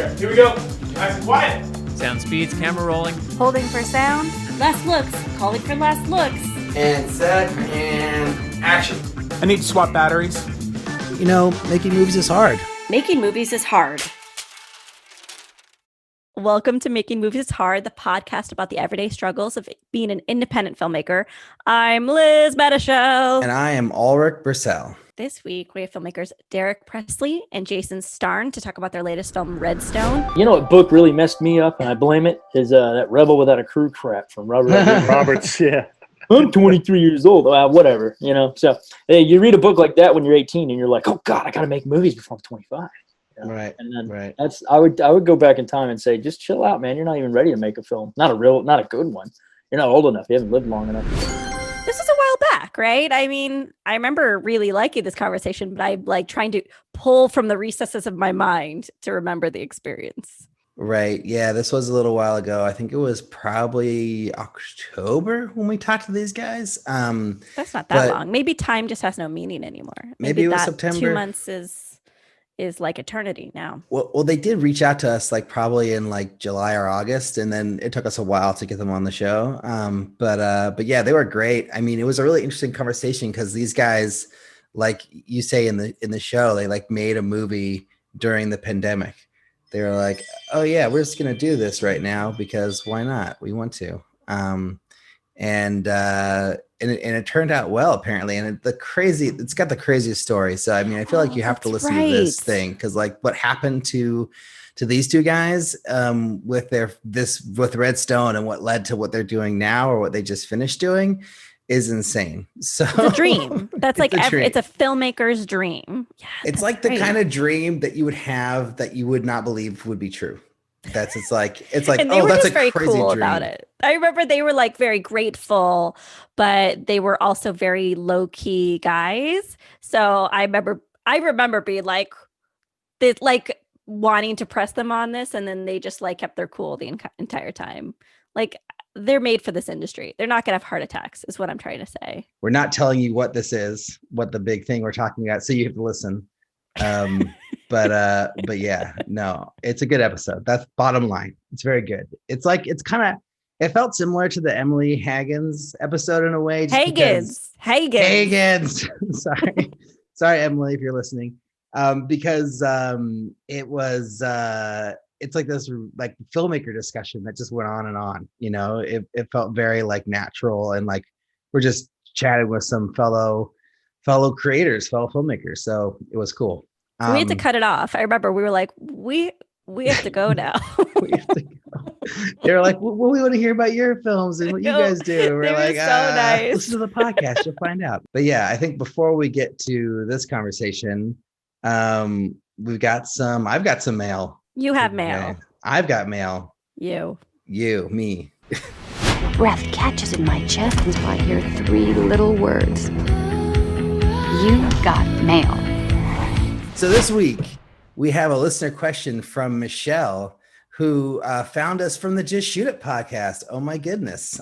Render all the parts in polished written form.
Okay, here we go. Nice and quiet. Sound speeds, camera rolling. Holding for sound. Last looks. Calling for last looks. And set and action. I need to swap batteries. You know, making movies is hard. Making movies is hard. Welcome to Making Movies is Hard, the podcast about the everyday struggles of being an independent filmmaker. I'm Liz Medishell. And I am Alrik Brissell. This week, we have filmmakers Derek Presley and Jason Starne to talk about their latest film, Redstone. You know what book really messed me up, and I blame it, is that Rebel Without a Crew crap from Robert Roberts. Yeah. I'm 23 years old. Whatever, you know. So hey, you read a book like that when you're 18, and you're like, oh, God, I got to make movies before I'm 25. You know? Right. And then I would go back in time and say, just chill out, man. You're not even ready to make a film. Not a good one. You're not old enough. You haven't lived long enough. This was a while back, right? I mean, I remember really liking this conversation, but I'm like trying to pull from the recesses of my mind to remember the experience. Right. Yeah, this was a little while ago. I think it was probably October when we talked to these guys. That's not that long. Maybe time just has no meaning anymore. Maybe it was September. 2 months is like eternity now. Well, they did reach out to us like probably in like July or August, and then it took us a while to get them on the show. But yeah, they were great. I mean, it was a really interesting conversation because these guys, like you say in the show, they like made a movie during the pandemic. They were like, oh yeah, we're just gonna do this right now because why not? We want to. And it turned out well, apparently. And it's got the craziest story. So, I mean, I feel like you have to listen to this thing because like what happened to these two guys with Redstone and what led to what they're doing now or what they just finished doing is insane. So it's a dream. That's like it's a filmmaker's dream. Yeah, it's like the kind of dream that you would have that you would not believe would be true. It's like and they were that's just a very crazy cool dream. about it. I remember they were like very grateful, but they were also very low key guys. So I remember being like wanting to press them on this, and then they just like kept their cool the entire time. Like they're made for this industry. They're not gonna have heart attacks, is what I'm trying to say. We're not telling you what this is, what the big thing we're talking about, so you have to listen. But yeah, no, it's a good episode. That's bottom line. It's very good. It felt similar to the Emily Haggins episode in a way. Haggins. Sorry, Emily, if you're listening. Because it was it's like this like filmmaker discussion that just went on and on. You know, it felt very like natural and like we're just chatting with some fellow creators, fellow filmmakers. So it was cool. We had to cut it off. I remember we were like, we have to go now. We have to go. They were like, well, we want to hear about your films and what you guys do. We're like, so nice. Listen to the podcast, you'll find out. But yeah, I think before we get to this conversation, I've got some mail. You have mail. I've got mail. Me. Breath catches in my chest until I hear 3 little words. You got mail. So this week, we have a listener question from Michelle, who found us from the Just Shoot It podcast. Oh my goodness,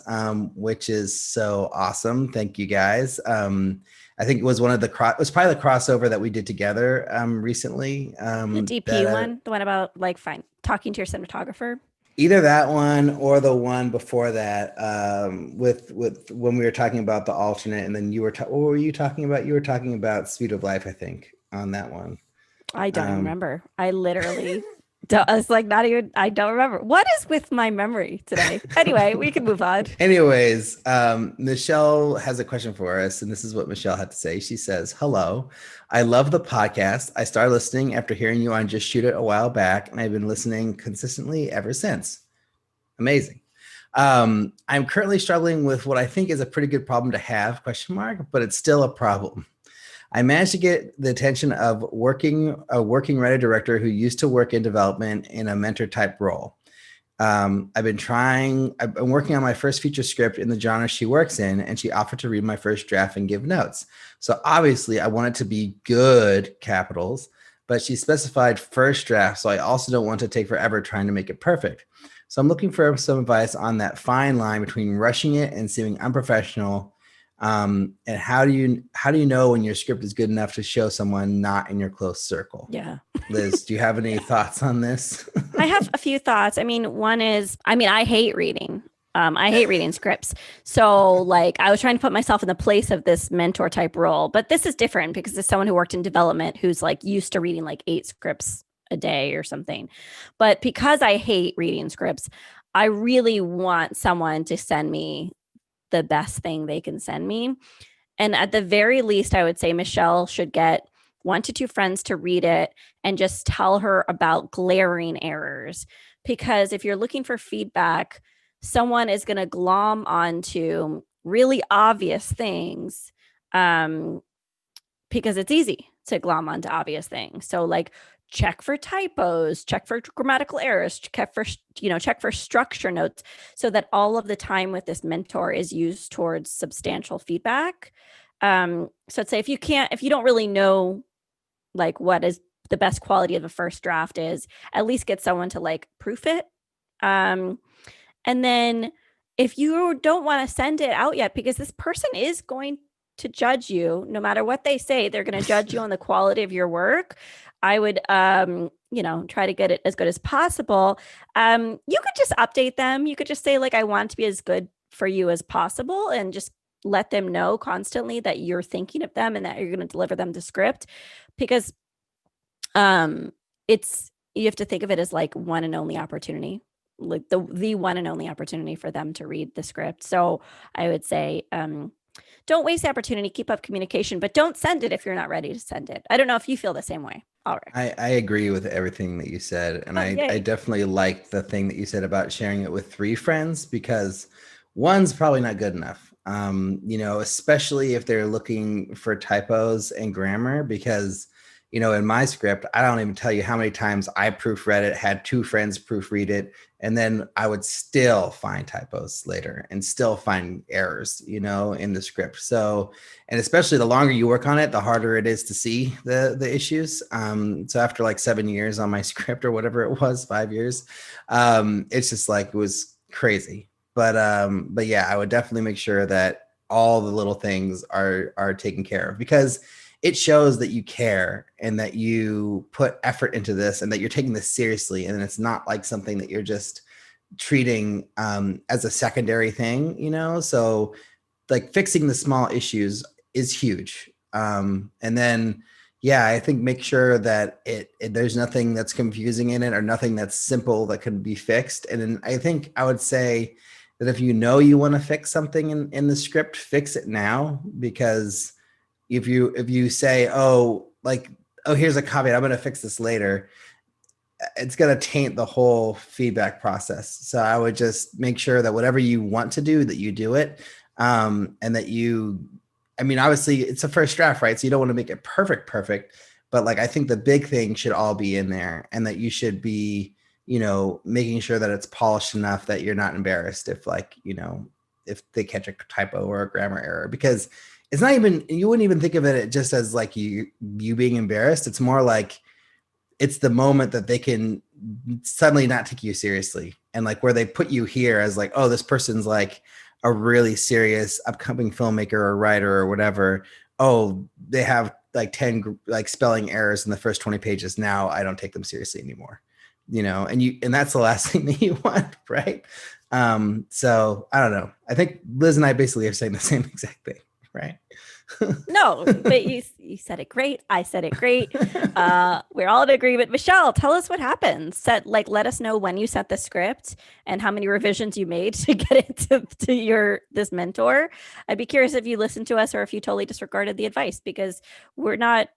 which is so awesome. Thank you guys. I think it was probably the crossover that we did together recently. The DP one, the one about like talking to your cinematographer. Either that one or the one before that, with when we were talking about the alternate, and then what were you talking about? You were talking about Speed of Life, I think, on that one. I don't remember. I literally don't. I was like, I don't remember. What is with my memory today? Anyway, we can move on. Anyways, Michelle has a question for us, and this is what Michelle had to say. She says, "Hello, I love the podcast. I started listening after hearing you on Just Shoot It a while back, and I've been listening consistently ever since. Amazing. I'm currently struggling with what I think is a pretty good problem to have, but it's still a problem. I managed to get the attention of a working writer director who used to work in development in a mentor type role. I've been working on my first feature script in the genre she works in, and she offered to read my first draft and give notes. So obviously I want it to be good, capitals, but she specified first draft. So I also don't want to take forever trying to make it perfect. So I'm looking for some advice on that fine line between rushing it and seeming unprofessional. And how do you know when your script is good enough to show someone not in your close circle? Yeah. Liz, do you have any thoughts on this? I have a few thoughts. I mean, one is, I hate reading. I hate reading scripts. So like I was trying to put myself in the place of this mentor type role, but this is different because it's someone who worked in development who's like used to reading like 8 scripts a day or something. But because I hate reading scripts, I really want someone to send me the best thing they can send me. And at the very least, I would say Michelle should get 1 to 2 friends to read it and just tell her about glaring errors. Because if you're looking for feedback, someone is going to glom onto really obvious things because it's easy to glom onto obvious things. So like check for typos, check for grammatical errors, check for structure notes, so that all of the time with this mentor is used towards substantial feedback. So I'd say if you don't really know like what is the best quality of a first draft is, at least get someone to like proof it. And then if you don't want to send it out yet, because this person is going to judge you, no matter what they say, they're going to judge you on the quality of your work. I would, try to get it as good as possible. You could just update them. You could just say like, I want to be as good for you as possible, and just let them know constantly that you're thinking of them and that you're going to deliver them the script, because you have to think of it as like one and only opportunity, like the one and only opportunity for them to read the script. So I would say, don't waste the opportunity, keep up communication, but don't send it if you're not ready to send it. I don't know if you feel the same way. All right. I agree with everything that you said. And I definitely like the thing that you said about sharing it with 3 friends, because one's probably not good enough. Especially if they're looking for typos and grammar, because in my script, I don't even tell you how many times I proofread it, had 2 friends proofread it, and then I would still find typos later and still find errors, in the script. So, and especially the longer you work on it, the harder it is to see the issues. So after like 7 years on my script, or whatever it was, 5 years, it's just like, it was crazy. But yeah, I would definitely make sure that all the little things are taken care of, because it shows that you care and that you put effort into this and that you're taking this seriously. And it's not like something that you're just treating as a secondary thing, So like fixing the small issues is huge. And then, yeah, I think make sure that there's nothing that's confusing in it, or nothing that's simple that can be fixed. And then I think I would say that if you want to fix something in the script, fix it now, because if you say, here's a caveat, I'm going to fix this later, it's going to taint the whole feedback process. So I would just make sure that whatever you want to do, that you do it. And that obviously it's a first draft, right? So you don't want to make it perfect, but like, I think the big thing should all be in there, and that you should be, making sure that it's polished enough that you're not embarrassed if if they catch a typo or a grammar error, because it's not even, you wouldn't even think of it just as like you being embarrassed. It's more like it's the moment that they can suddenly not take you seriously, and like where they put you here as like, oh, this person's like a really serious upcoming filmmaker or writer or whatever. Oh, they have like 10 like spelling errors in the first 20 pages. Now I don't take them seriously anymore, and that's the last thing that you want, right? So I don't know. I think Liz and I basically are saying the same exact thing. Right. No, but you said it great. I said it great. We're all in agreement. Michelle, tell us what happened. Let us know when you sent the script and how many revisions you made to get it to this mentor. I'd be curious if you listened to us or if you totally disregarded the advice, because we're not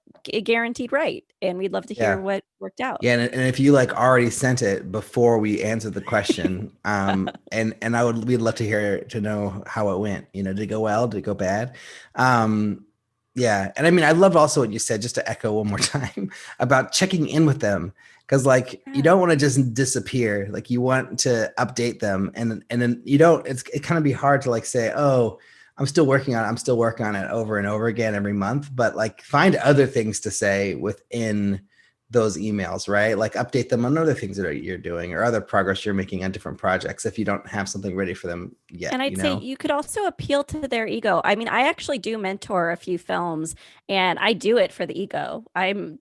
guaranteed right, and we'd love to hear what worked out. Yeah, and if you like already sent it before we answered the question, and we'd love to know how it went. Did it go well? Did it go bad? Yeah. And I loved also what you said, just to echo one more time, about checking in with them. Cause like, you don't want to just disappear. Like you want to update them, and then it kind of be hard to like say, oh, I'm still working on it over and over again every month, but like find other things to say within those emails, right? Like update them on other things that you're doing or other progress you're making on different projects if you don't have something ready for them yet. And I'd say you could also appeal to their ego. I actually do mentor a few films, and I do it for the ego. I'm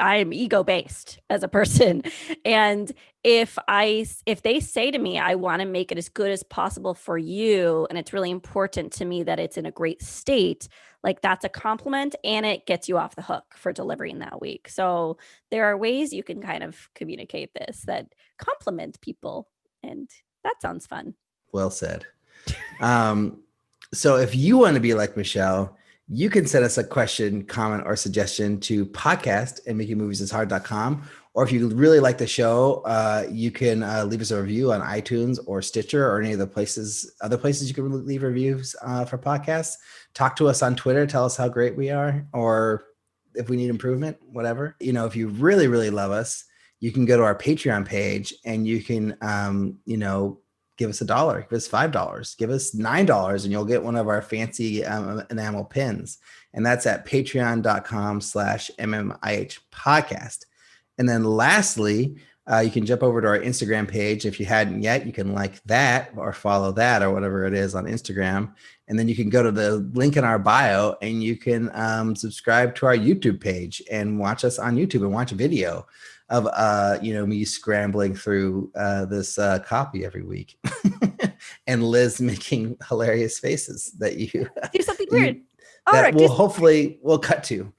I am ego based as a person, and if they say to me, I want to make it as good as possible for you, and it's really important to me that it's in a great state, like that's a compliment, and it gets you off the hook for delivering that week. So there are ways you can kind of communicate this that compliment people, and that sounds fun. Well said. So if you want to be like Michelle, you can send us a question, comment, or suggestion to podcast@makingmoviesishard.com. Or if you really like the show, you can leave us a review on iTunes or Stitcher or any of the other places you can leave reviews for podcasts. Talk to us on Twitter. Tell us how great we are, or if we need improvement, whatever. If you really, really love us, you can go to our Patreon page and you can, give us $1, give us $5, give us $9, and you'll get one of our fancy enamel pins. And that's at patreon.com/MMIH podcast. And then lastly, you can jump over to our Instagram page. If you hadn't yet, you can like that or follow that or whatever it is on Instagram. And then you can go to the link in our bio and you can subscribe to our YouTube page and watch us on YouTube and watch a video of me scrambling through this copy every week and Liz making hilarious faces that you do something weird. That we'll cut to.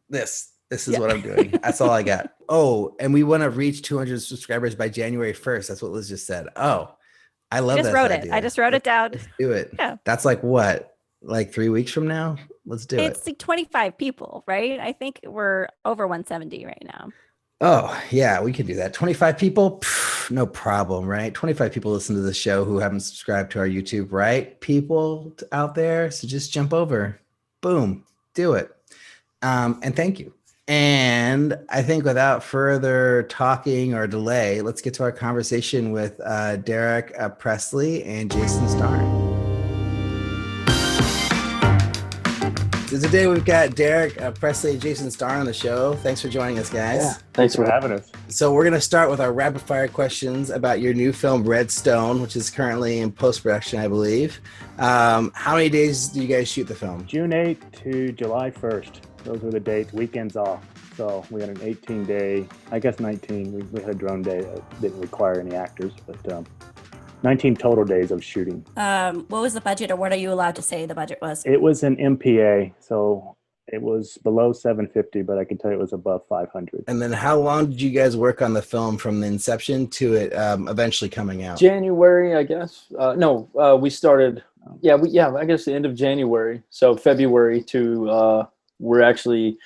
This is what I'm doing. That's all I got. Oh, and we want to reach 200 subscribers by January 1st. That's what Liz just said. Oh, I love that. I just wrote it down. Let's do it. Yeah. That's like what? Like 3 weeks from now? Let's do it. It's like 25 people, right? I think we're over 170 right now. Oh, yeah, we can do that. 25 people? Pff, no problem, right? 25 people listen to the show who haven't subscribed to our YouTube, right? People out there. So just jump over. Boom. Do it. And thank you. And I think without further talking or delay, let's get to our conversation with Derek Presley and Jason Starne. So today we've got Derek Presley and Jason Starne on the show. Thanks for joining us, guys. Yeah, thanks for having us. So we're going to start with our rapid fire questions about your new film, Redstone, which is currently in post-production, I believe. How many days do you guys shoot the film? June 8th to July 1st. Those were the dates, weekends off. So we had an 18-day, I guess 19. We had a drone day that didn't require any actors, but 19 total days of shooting. What was the budget, or what are you allowed to say the budget was? It was an MPA, so it was below 750, but I can tell you it was above 500. And then how long did you guys work on the film from the inception to it eventually coming out? January, I guess. We started, I guess the end of January. So February to, we're actually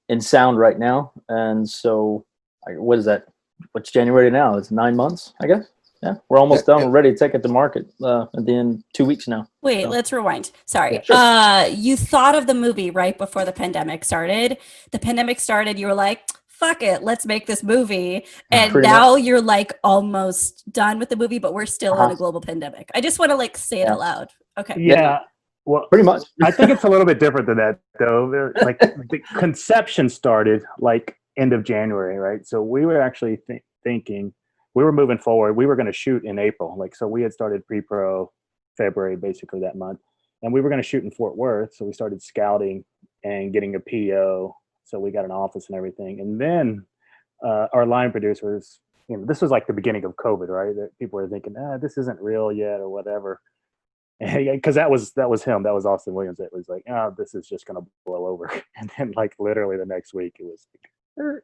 in sound right now. And so, what is that? What's January now? It's 9 months, I guess. Yeah, we're almost done. We're ready to take it to market at the end 2 weeks now. Wait, let's rewind. Sorry. Yeah, sure. You thought of the movie right before the pandemic started. The pandemic started, you were like, fuck it, let's make this movie. And now you're like almost done with the movie, but we're still in a global pandemic. I just want to like say it out loud. Okay. Yeah. Well, pretty much. I think it's a little bit different than that, though. Like the conception started like end of January, right? So we were actually thinking, we were moving forward. We were going to shoot in April. So we had started pre-pro February, basically that month. And we were going to shoot in Fort Worth. So we started scouting and getting a PO. So we got an office and everything. And then our line producers, this was like the beginning of COVID, right? That people were thinking, this isn't real yet or whatever. Because that was him. That was Austin Williams. It was like, this is just going to blow over. And then like literally the next week it was like,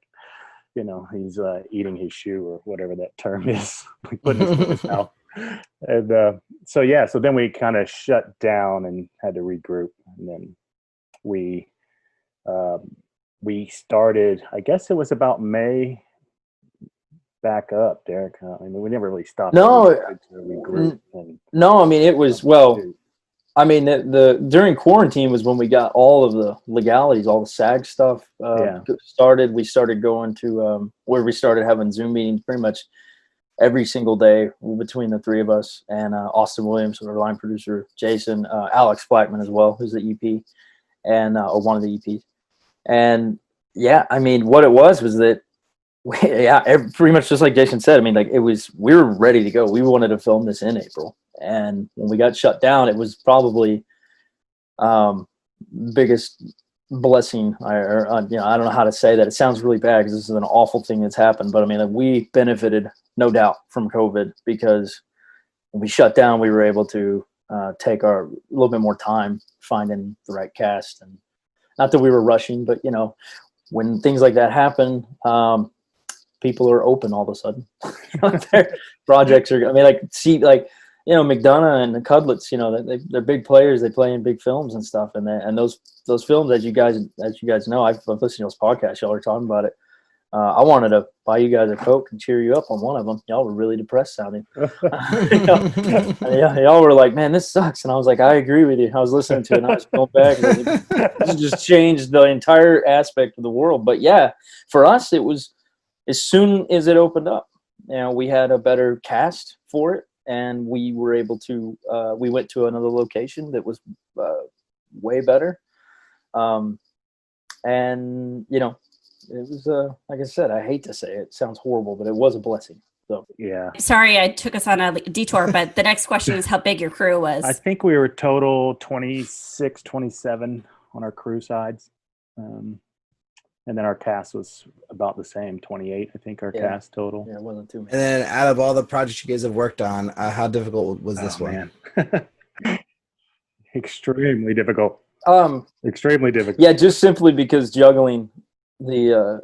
he's eating his shoe or whatever that term is, like putting his foot in his mouth. And so then we kind of shut down and had to regroup. And then we started, I guess it was about May, back up, Derek. I mean, we never really stopped. No, I mean, it was, during quarantine was when we got all of the legalities, all the SAG stuff started. We started going to where we started having Zoom meetings pretty much every single day between the three of us, and Austin Williams, our line producer, Jason, Alex Blackman as well, who's the EP, and or one of the EPs. And what it was that pretty much just like Jason said. I mean, like we were ready to go. We wanted to film this in April. And when we got shut down, it was probably biggest blessing, or you know, I don't know how to say that. It sounds really bad because this is an awful thing that's happened, but I mean, like, we benefited no doubt from COVID because when we shut down, we were able to take a little bit more time finding the right cast, and not that we were rushing, but you know, when things like that happen, people are open all of a sudden. Their projects are, I mean, like, see, like, you know, McDonough and the Cudlets, you know, they're big players. They play in big films and stuff. And those films, as you guys know, I've listened to those podcasts. Y'all are talking about it. I wanted to buy you guys a Coke and cheer you up on one of them. Y'all were really depressed sounding. Yeah, y'all were like, man, this sucks. And I was like, I agree with you. I was listening to it and I was going back. And I was like, this just changed the entire aspect of the world. But yeah, for us, it was as soon as it opened up, you know, we had a better cast for it. And we were able to, we went to another location that was way better. And, you know, it was, like I said, I hate to say it, sounds horrible, but it was a blessing. So, yeah. Sorry, I took us on a detour, but the next question is how big your crew was. I think we were total 26, 27 on our crew sides. And then our cast was about the same, 28, I think, our cast total. Yeah, it wasn't too many. And then out of all the projects you guys have worked on, how difficult was this one? Man. Extremely difficult. Extremely difficult. Yeah, just simply because juggling the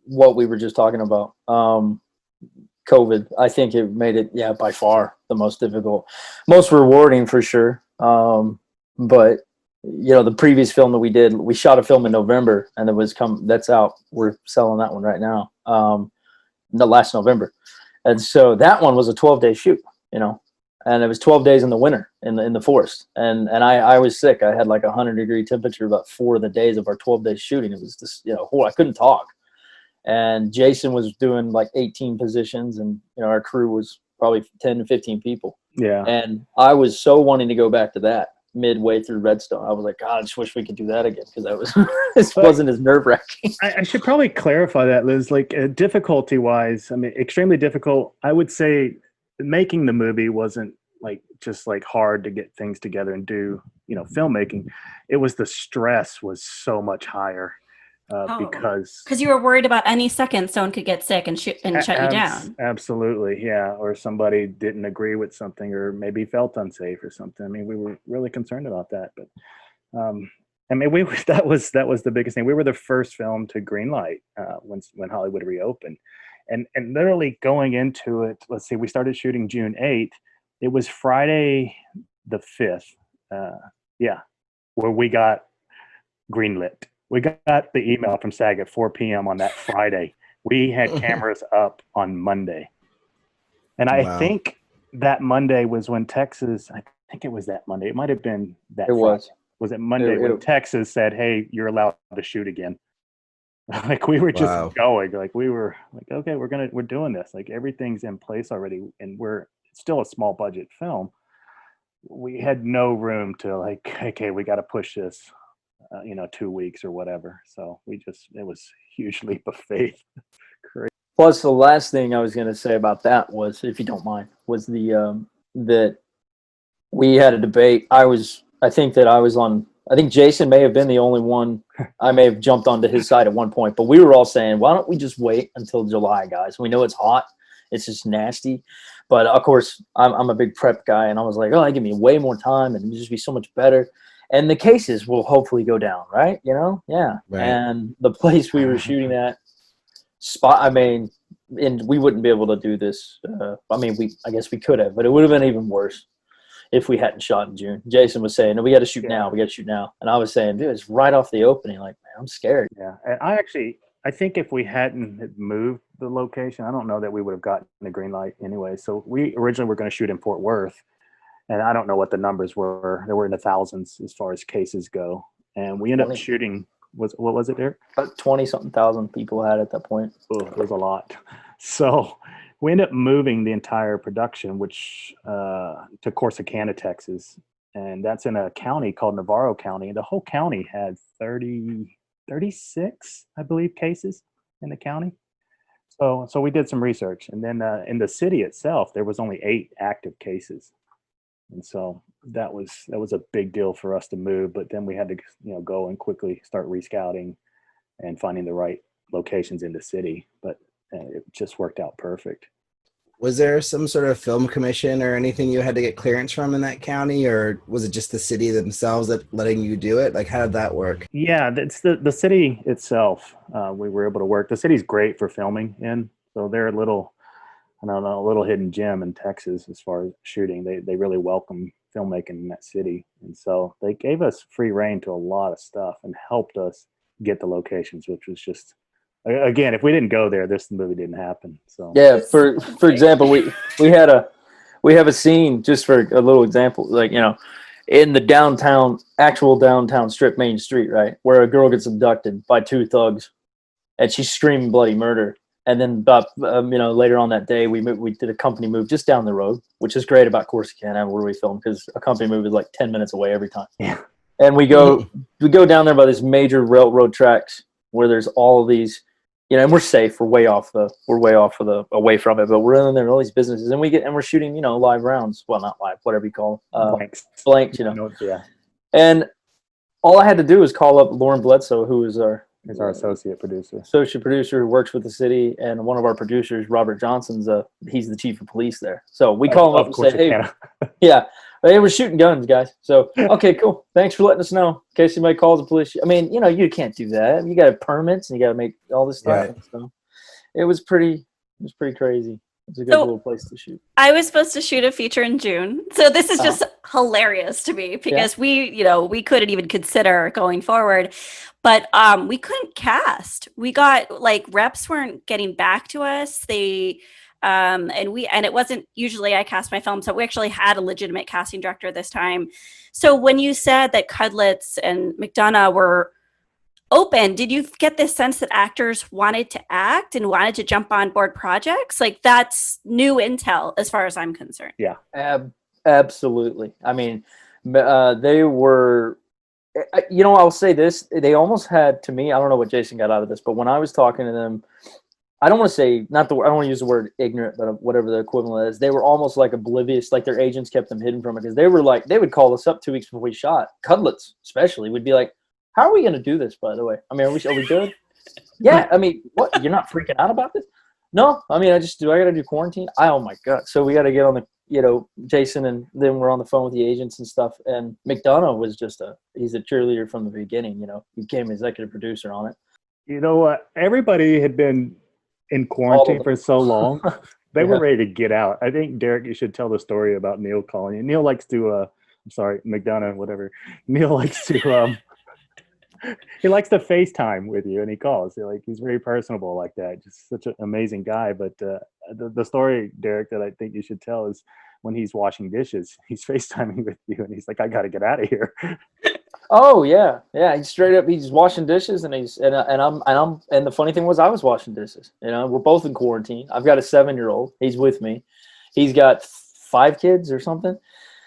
what we were just talking about, COVID, I think it made it, by far the most difficult, most rewarding for sure. But you know, the previous film that we did, we shot a film in November, and that's out. We're selling that one right now. The last November, and so that one was a 12-day shoot, you know, and it was 12 days in the winter in the forest, and I was sick. I had like 100-degree temperature about 4 of the days of our 12-day shooting. It was just, you know, I couldn't talk, and Jason was doing like 18 positions, and you know, our crew was probably 10 to 15 people. Yeah, and I was so wanting to go back to that. Midway through Redstone, I was like, God, I just wish we could do that again, because that was this wasn't as nerve-wracking. I should probably clarify that, Liz. Like, difficulty-wise, I mean, extremely difficult. I would say making the movie wasn't like just like hard to get things together and do, you know, filmmaking. It was the stress was so much higher because you were worried about any second someone could get sick and shut you down. Absolutely, yeah. Or somebody didn't agree with something, or maybe felt unsafe or something. I mean, we were really concerned about that. But I mean, that was the biggest thing. We were the first film to greenlight when Hollywood reopened, and literally going into it. Let's see, we started shooting June 8th. It was Friday the 5th. Where we got greenlit. We got the email from SAG at 4 p.m. on that Friday. We had cameras up on Monday. And I think that Monday was when Texas, I think it was that Monday. It might have been that It Friday. was. Was it Monday when Texas said, hey, you're allowed to shoot again? Like, we were just going. Like, we were like, okay, we're doing this. Like, everything's in place already. And it's still a small budget film. We had no room to like, okay, we got to push this. 2 weeks or whatever. So it was a huge leap of faith. Plus, the last thing I was going to say about that was, if you don't mind, was that we had a debate. I think Jason may have been the only one. I may have jumped onto his side at one point, but we were all saying, why don't we just wait until July, guys? We know it's hot. It's just nasty. But of course, I'm a big prep guy, and I was like, give me way more time and it'd just be so much better. And the cases will hopefully go down, right? You know? Yeah. Right. And the place we were shooting at, and we wouldn't be able to do this. I guess we could have, but it would have been even worse if we hadn't shot in June. Jason was saying, no, we got to shoot now. We got to shoot now. And I was saying, dude, it's right off the opening. Like, man, I'm scared. Yeah. And I think if we hadn't moved the location, I don't know that we would have gotten the green light anyway. So we originally were going to shoot in Fort Worth. And I don't know what the numbers were. They were in the thousands as far as cases go. And we ended up shooting, what was it, Derek? About 20-something thousand people had at that point. Oh, it was a lot. So we ended up moving the entire production, which to Corsicana, Texas. And that's in a county called Navarro County. The whole county had 36, I believe, cases in the county. So we did some research. And then in the city itself, there was only 8 active cases. And so that was a big deal for us to move. But then we had to, go and quickly start rescouting and finding the right locations in the city. But it just worked out perfect. Was there some sort of film commission or anything you had to get clearance from in that county, or was it just the city themselves that letting you do it? Like, how did that work? Yeah, it's the city itself. We were able to work. The city's great for filming in, so they're a little hidden gem in Texas as far as shooting. They really welcome filmmaking in that city, and so they gave us free reign to a lot of stuff and helped us get the locations, which was just, again, if we didn't go there, this movie didn't happen. So yeah, for example, we have a scene, just for a little example, like, in the actual downtown strip main street, right, where a girl gets abducted by two thugs and she's screaming bloody murder. And then about later on that day, we did a company move just down the road, which is great about Corsicana, where we film, because a company move is like 10 minutes away every time. Yeah. And we go down there by this major railroad tracks where there's all these, and we're safe. We're way away from it, but we're in there, all these businesses, and we're shooting, live rounds. Well, not live, whatever you call them. Blanks, Yeah. And all I had to do was call up Lauren Bledsoe, who is our associate producer who works with the city, and one of our producers, Robert Johnson's, he's the chief of police there. So we call him up and say, hey, yeah, hey, we're shooting guns, guys. So, okay, cool. Thanks for letting us know in case anybody calls the police. I mean, you can't do that. You got to have permits and you got to make all this stuff. Right. So it was pretty crazy. It's a good little place to shoot. I was supposed to shoot a feature in June. So this is just hilarious to me, because we couldn't even consider going forward, but we couldn't cast. We got, reps weren't getting back to us. They and it wasn't usually I cast my film, so we actually had a legitimate casting director this time. So when you said that Cudlitz and McDonough were open, did you get this sense that actors wanted to act and wanted to jump on board projects? Like, that's new intel as far as I'm concerned. Yeah, absolutely. I mean, they were, I'll say this, they almost had, to me, I don't know what Jason got out of this, but when I was talking to them, I don't want to say, I don't want to use the word ignorant, but whatever the equivalent is, they were almost like oblivious, like their agents kept them hidden from it, because they were like, they would call us up 2 weeks before we shot. Cudlitz especially would be like, how are we going to do this, by the way? I mean, are we good? Yeah. I mean, what? You're not freaking out about this? No. I mean, I got to do quarantine? Oh my God. So we got to get on the, Jason, and then we're on the phone with the agents and stuff. And McDonough was he's a cheerleader from the beginning, he became executive producer on it. You know what? Everybody had been in quarantine for so long. They were ready to get out. I think, Derek, you should tell the story about Neal calling you. Neal likes to, McDonough, whatever. Neal likes to, he likes to FaceTime with you, and he calls. He's very personable like that. Just such an amazing guy. But the story, Derek, that I think you should tell is when he's washing dishes, he's FaceTiming with you, and he's like, "I got to get out of here." Oh yeah. He's washing dishes, and and the funny thing was, I was washing dishes. We're both in quarantine. I've got a 7-year-old. He's with me. He's got 5 kids or something,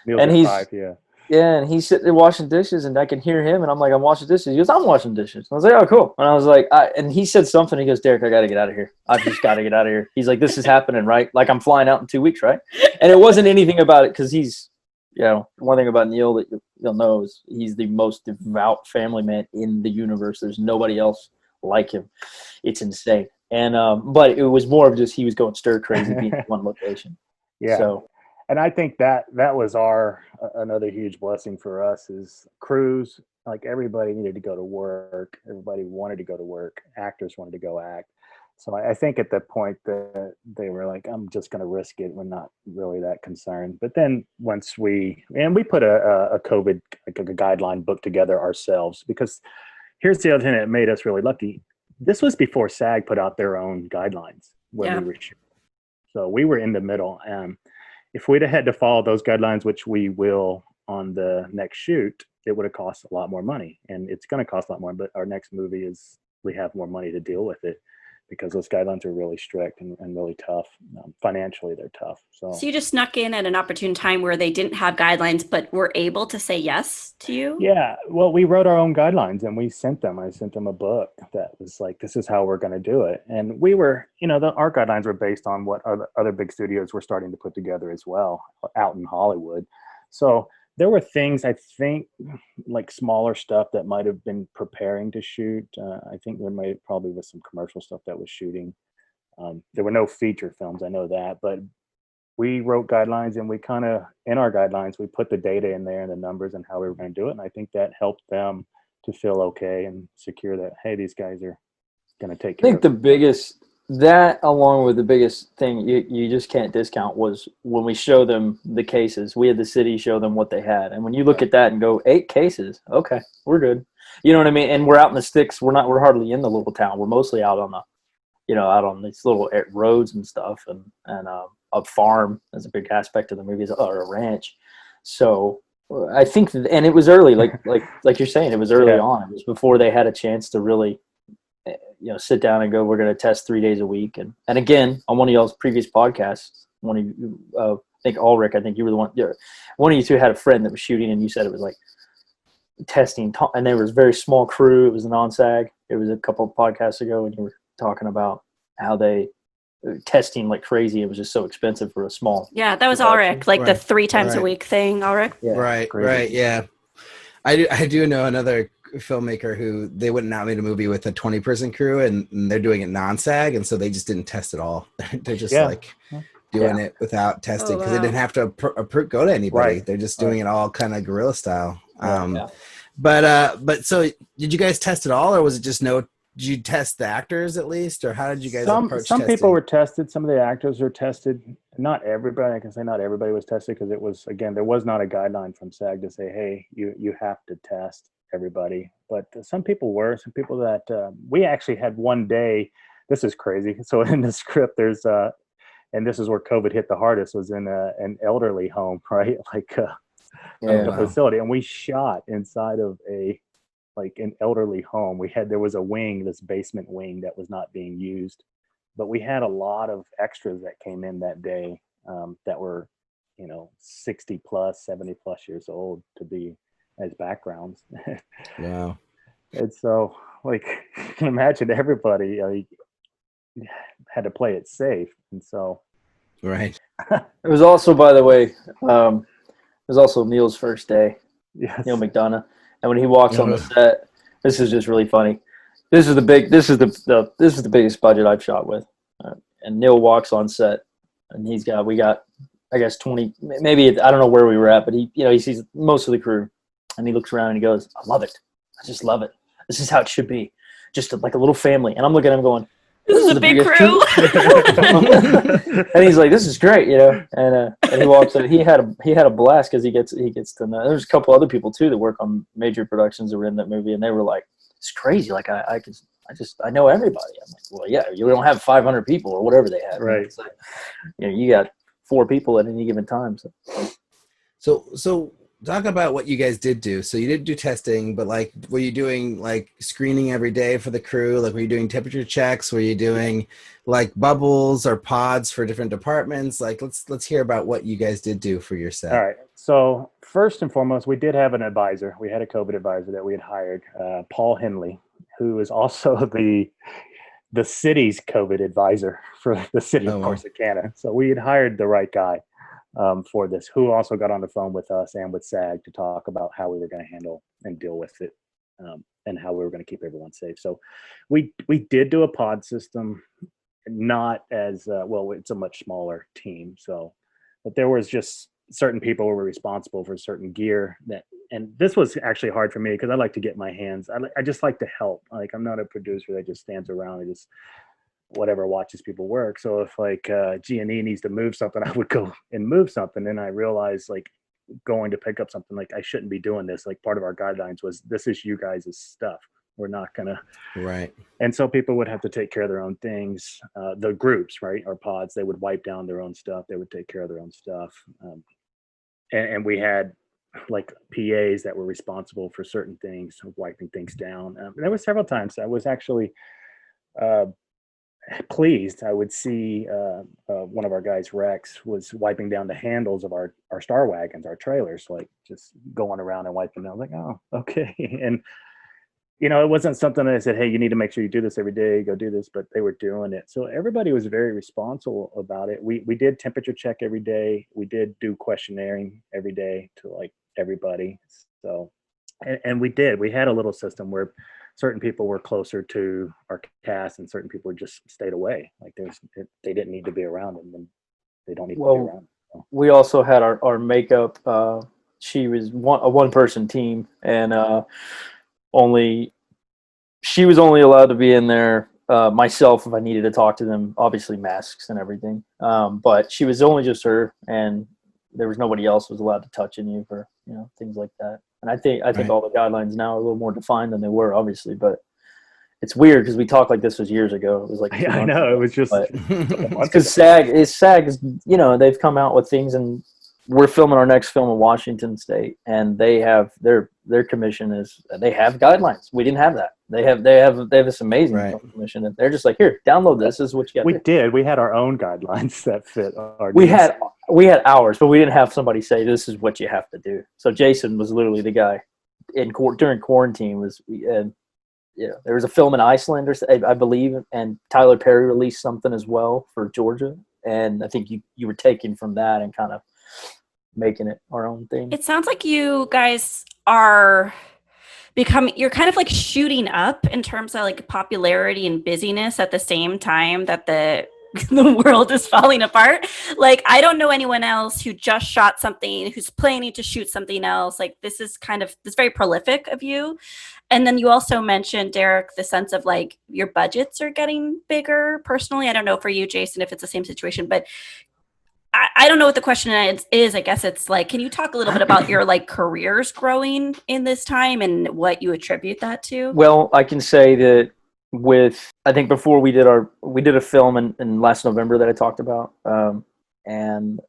Neal's and he's 5, yeah. Yeah, and he's sitting there washing dishes, and I can hear him, and I'm like, I'm washing dishes. He goes, I'm washing dishes. I was like, oh, cool. And I was like, and he said something. He goes, Derek, I got to get out of here. I've just got to get out of here. He's like, this is happening, right? Like, I'm flying out in 2 weeks, right? And it wasn't anything about it, because he's, one thing about Neal that you'll know is he's the most devout family man in the universe. There's nobody else like him. It's insane. And but it was more of just he was going stir crazy being in one location. Yeah. So. And I think that was another huge blessing for us is crews. Like, everybody needed to go to work. Everybody wanted to go to work. Actors wanted to go act. So I think at that point that they were like, I'm just going to risk it. We're not really that concerned. But then once we put a COVID, like a guideline book together ourselves, because here's the other thing that made us really lucky. This was before SAG put out their own guidelines when we were shooting. So we were in the middle. If we'd have had to follow those guidelines, which we will on the next shoot, it would have cost a lot more money. And it's going to cost a lot more. But our next movie we have more money to deal with it, because those guidelines are really strict and really tough. Financially, they're tough. So you just snuck in at an opportune time where they didn't have guidelines, but were able to say yes to you? Yeah. Well, we wrote our own guidelines, and we sent them. I sent them a book that was like, this is how we're going to do it. And we were, our guidelines were based on what other big studios were starting to put together as well out in Hollywood. So there were things, I think, like smaller stuff that might have been preparing to shoot. I think there might probably was some commercial stuff that was shooting. There were no feature films, I know that, but we wrote guidelines, and we kind of, in our guidelines, we put the data in there and the numbers and how we were going to do it. And I think that helped them to feel okay and secure that, hey, these guys are going to take I care think of the it. biggest, that along with the biggest thing you just can't discount was when we show them the cases. We had the city show them what they had, and when you look at that and go, 8 cases, okay, we're good. You know what I mean? And we're out in the sticks. We're hardly in the little town. We're mostly out on the, out on these little roads and stuff, and a farm is a big aspect of the movie, or a ranch. So I think, and it was early, like you're saying, it was early on. It was before they had a chance to really, sit down and go, we're going to test 3 days a week. And again, on one of y'all's previous podcasts, one of you, I think Alrik, I think you were the one, one of you two had a friend that was shooting, and you said it was like testing, and there was a very small crew. It was a non-SAG. It was a couple of podcasts ago, and you were talking about how they testing like crazy. It was just so expensive for a small. Yeah, that was production. Alrik, like the Right. 3 times a Right. week thing, Alrik. Yeah, Right, crazy. right, yeah. I do know another filmmaker who they went out and made a movie with a 20-person crew, and they're doing it non-SAG, and so they just didn't test at all. They're just like doing it without testing because they didn't have to go to anybody. Right. They're just doing it all kind of guerrilla style. Yeah. But so did you guys test it all, or was it just no? Did you test the actors at least, or how did you guys approach some testing? people were tested. Some of the actors were tested. Not everybody. I can say not everybody was tested, because it was, again, there was not a guideline from SAG to say, hey, you have to test everybody. But some people were. Some people that we actually had one day. This is crazy. So in the script, there's and this is where COVID hit the hardest, was in an elderly home, right? Like a facility, and we shot inside of an elderly home. There was a wing, this basement wing, that was not being used, but we had a lot of extras that came in that day that were 60 plus, 70 plus years old to be as backgrounds. Wow. And so, you can imagine, everybody had to play it safe. And so, Right. It was also, by the way, it was also Neal's first day, yes. Neal McDonough. And when he walks on the set, this is just really funny. This is the biggest budget I've shot with. And Neal walks on set, and we got, I guess 20, maybe, I don't know where we were at, but he sees most of the crew, and he looks around and he goes, I love it. I just love it. This is how it should be. Just like a little family. And I'm looking at him going, This is a big crew. And he's like, this is great, and he walks in. He had a blast, because he gets to know. There's a couple other people too that work on major productions that were in that movie, and they were like, it's crazy. Like I know everybody. I'm like, well, yeah, you don't have 500 people or whatever they have. Right. It's like, you got 4 people at any given time. So talk about what you guys did do. So you did do testing, but were you doing screening every day for the crew? Were you doing temperature checks? Were you doing bubbles or pods for different departments? Let's hear about what you guys did do for your set. All right. So first and foremost, we did have an advisor. We had a COVID advisor that we had hired, Paul Henley, who is also the city's COVID advisor for the city of Corsicana. So we had hired the right guy for this, who also got on the phone with us and with SAG to talk about how we were going to handle and deal with it, and how we were going to keep everyone safe. So we did do a pod system, not as well, it's a much smaller team. So, but there was just certain people who were responsible for certain gear and this was actually hard for me, because I like to get my hands. I just like to help. I'm not a producer that just stands around and just whatever watches people work. So if G&E needs to move something, I would go and move something. And I realized going to pick up something, I shouldn't be doing this. Part of our guidelines was, this is you guys' stuff. We're not gonna. Right. And so people would have to take care of their own things. The groups, right, or pods, they would wipe down their own stuff. They would take care of their own stuff. And we had PAs that were responsible for certain things, wiping things down. There were several times I was actually pleased. I would see one of our guys, Rex, was wiping down the handles of our Star Wagons, our trailers, just going around and wiping them. I was like, oh, okay. And it wasn't something that I said, hey, you need to make sure you do this every day, go do this, but they were doing it. So everybody was very responsible about it. We did temperature check every day. We did do questionnaire every day to everybody. So, and we had a little system where certain people were closer to our cast and certain people just stayed away. Like they didn't need to be around, and then they don't need to be around. So. We also had our makeup. She was a one-person team, and she was only allowed to be in there. Myself, if I needed to talk to them, obviously masks and everything. But she was only just her, and there was nobody else was allowed to touch any of her, things like that. And I think all the guidelines now are a little more defined than they were, obviously. But it's weird because we talked like this was years ago. It was like I know it was just because SAG is they've come out with things, and we're filming our next film in Washington State, and they have their commission they have guidelines. We didn't have that. They have this amazing film commission, and they're just like, here, download this. This is what you got. We had our own guidelines that fit our we needs. We had ours, but we didn't have somebody say this is what you have to do. So Jason was literally the guy during quarantine. There was a film in Iceland, I believe, and Tyler Perry released something as well for Georgia, and I think you were taking from that and kind of making it our own thing. It sounds like you guys are you're kind of like shooting up in terms of like popularity and busyness at the same time that the world is falling apart. Like, I don't know anyone else who just shot something, who's planning to shoot something else. Like, this is very prolific of you. And then you also mentioned, Derek, the sense of like your budgets are getting bigger personally. I don't know for you, Jason, if it's the same situation, but I don't know what the question is. I guess it's like, can you talk a little bit about your like careers growing in this time and what you attribute that to? Well, I can say that I think before we did a film in last November that I talked about. And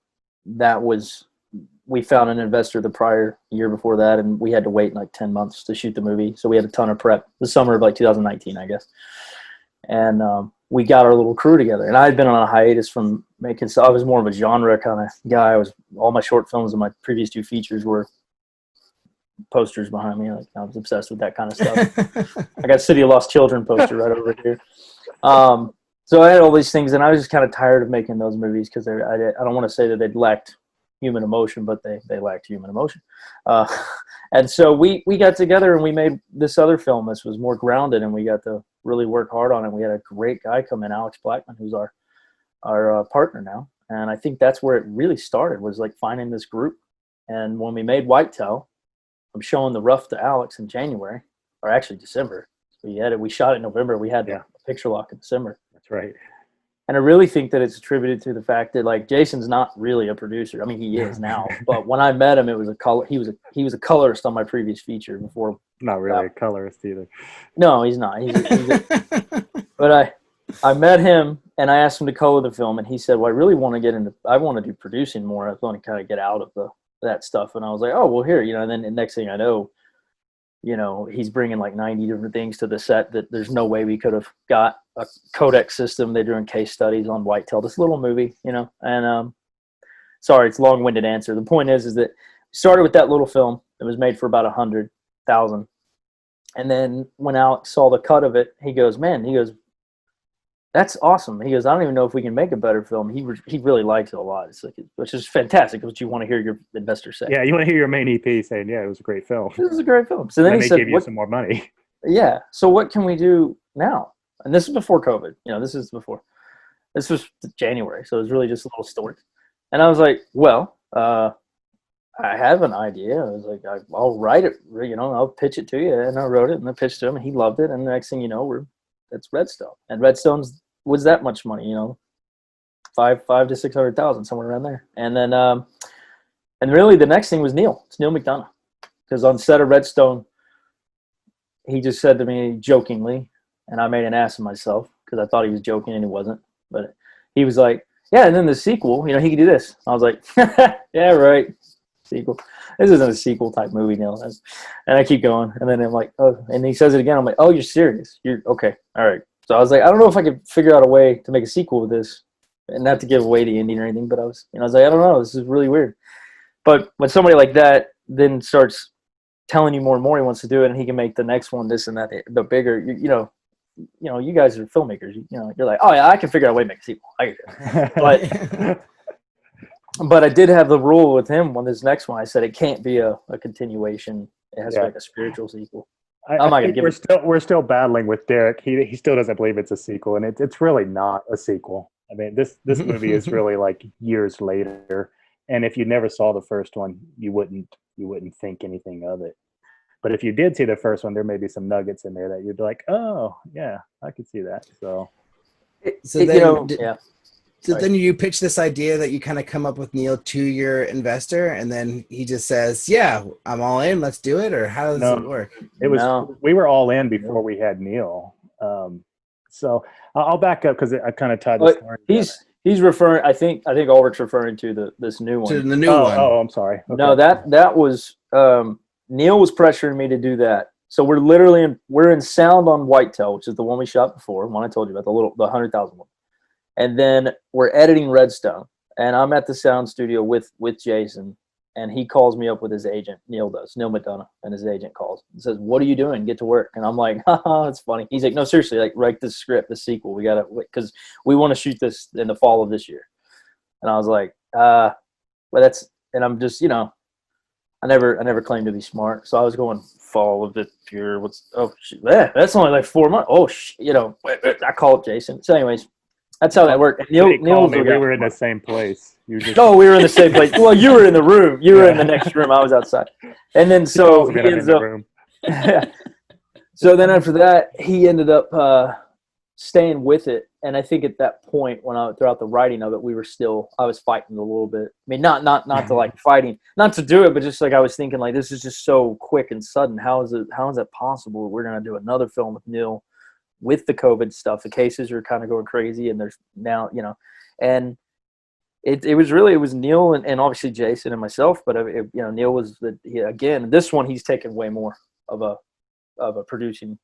that we found an investor the prior year before that, and we had to wait like 10 months to shoot the movie. So we had a ton of prep the summer of like 2019, I guess. And, we got our little crew together, and I had been on a hiatus from making. So I was more of a genre kind of guy. All my short films and my previous 2 features were posters behind me. Like, I was obsessed with that kind of stuff. I got City of Lost Children poster right over here. So I had all these things, and I was just kind of tired of making those movies because I don't want to say that they lacked human emotion, but they lacked human emotion. And so we got together and we made this other film. This was more grounded, and we got to really work hard on it. We had a great guy come in, Alex Blackman, who's our partner now. And I think that's where it really started, was like finding this group. And when we made Whitetail, I'm showing the rough to Alex in January, or actually December. So we shot it in November. We had a picture lock in December. That's right. And I really think that it's attributed to the fact that like Jason's not really a producer. I mean, he is now, but when I met him, it was he was a colorist on my previous feature before. Not really a colorist either. No, he's not. But I met him and I asked him to color the film, and he said, "Well, I really want to I want to do producing more. I want to kind of get out of that stuff." And I was like, "Oh, well, here, And then the next thing I know, he's bringing like 90 different things to the set that there's no way we could have got a codec system. They're doing case studies on Whitetail, this little movie, and sorry, it's a long-winded answer. The point is that started with that little film. It was made for about 100,000. And then when Alex saw the cut of it, he goes, "That's awesome." He goes, "I don't even know if we can make a better film." He really likes it a lot. It's like, which is fantastic, because you want to hear your investor say. Yeah, you want to hear your main EP saying, "Yeah, it was a great film." This is a great film. So then he said, give you some more money. Yeah. So what can we do now? And this is before COVID. This was January, so it was really just a little story. And I was like, "Well, I have an idea." I was like, "I'll write it. I'll pitch it to you." And I wrote it and I pitched to him, and he loved it. And the next thing you know, that's Redstone. And Redstone's was that much money, $500,000 to $600,000, somewhere around there. And then, and really the next thing was Neal. It's Neal McDonough, because on set of Redstone, he just said to me jokingly, and I made an ass of myself because I thought he was joking and he wasn't. But he was like, "Yeah, and then the sequel, he could do this." I was like, "Yeah, right. Sequel. This isn't a sequel type movie, Neal." And I keep going, and then I'm like, "Oh," and he says it again. I'm like, "Oh, you're serious? You're okay? All right." So I was like, I don't know if I could figure out a way to make a sequel with this, and not to give away the ending or anything, but I was like, I don't know, this is really weird. But when somebody like that then starts telling you more and more he wants to do it, and he can make the next one, this and that, the bigger, you guys are filmmakers, you're like, "Oh yeah, I can figure out a way to make a sequel." But But I did have the rule with him on this next one. I said it can't be a continuation. It has to be like a spiritual sequel. I'm not gonna give we're still battling with Derek. He still doesn't believe it's a sequel, and it's really not a sequel. I mean, this movie is really like years later, and if you never saw the first one, you wouldn't think anything of it. But if you did see the first one, there may be some nuggets in there that you'd be like, oh yeah, I could see that. So So then you pitch this idea that you kind of come up with Neal to your investor, and then he just says, yeah, I'm all in, let's do it? Or how does it work? We were all in before we had Neal. So I'll back up because I kind of tied the story. He's referring, I think Ulrich's referring to this new one. To the new one. Oh, I'm sorry. Okay. No, that was, Neal was pressuring me to do that. So we're in sound on Whitetail, which is the one we shot before, one I told you about, the 100,000 one. And then we're editing Redstone, and I'm at the sound studio with Jason, and he calls me up with his agent. Neal McDonough, and his agent calls and says, "What are you doing? Get to work." And I'm like, "Haha, it's funny." He's like, "No, seriously, like write this script, the sequel. We gotta, because we want to shoot this in the fall of this year." And I was like, "But that's," and I'm just, I never claimed to be smart, so I was going fall of the year. That's only like 4 months. I called Jason. So, anyways. That's how that worked. We were in the same place. We were in the same place. Well, you were in the room. You were in the next room. I was outside. And then so he ends up. So then after that, he ended up staying with it. And I think at that point, throughout the writing of it, I was fighting a little bit. I mean, not to like fighting, not to do it, but just like I was thinking, like, this is just so quick and sudden. How is it possible we're gonna do another film with Neal? With the COVID stuff, the cases are kind of going crazy, and there's now, and it was Neal and obviously Jason and myself, but Neal was again, this one he's taken way more of a producing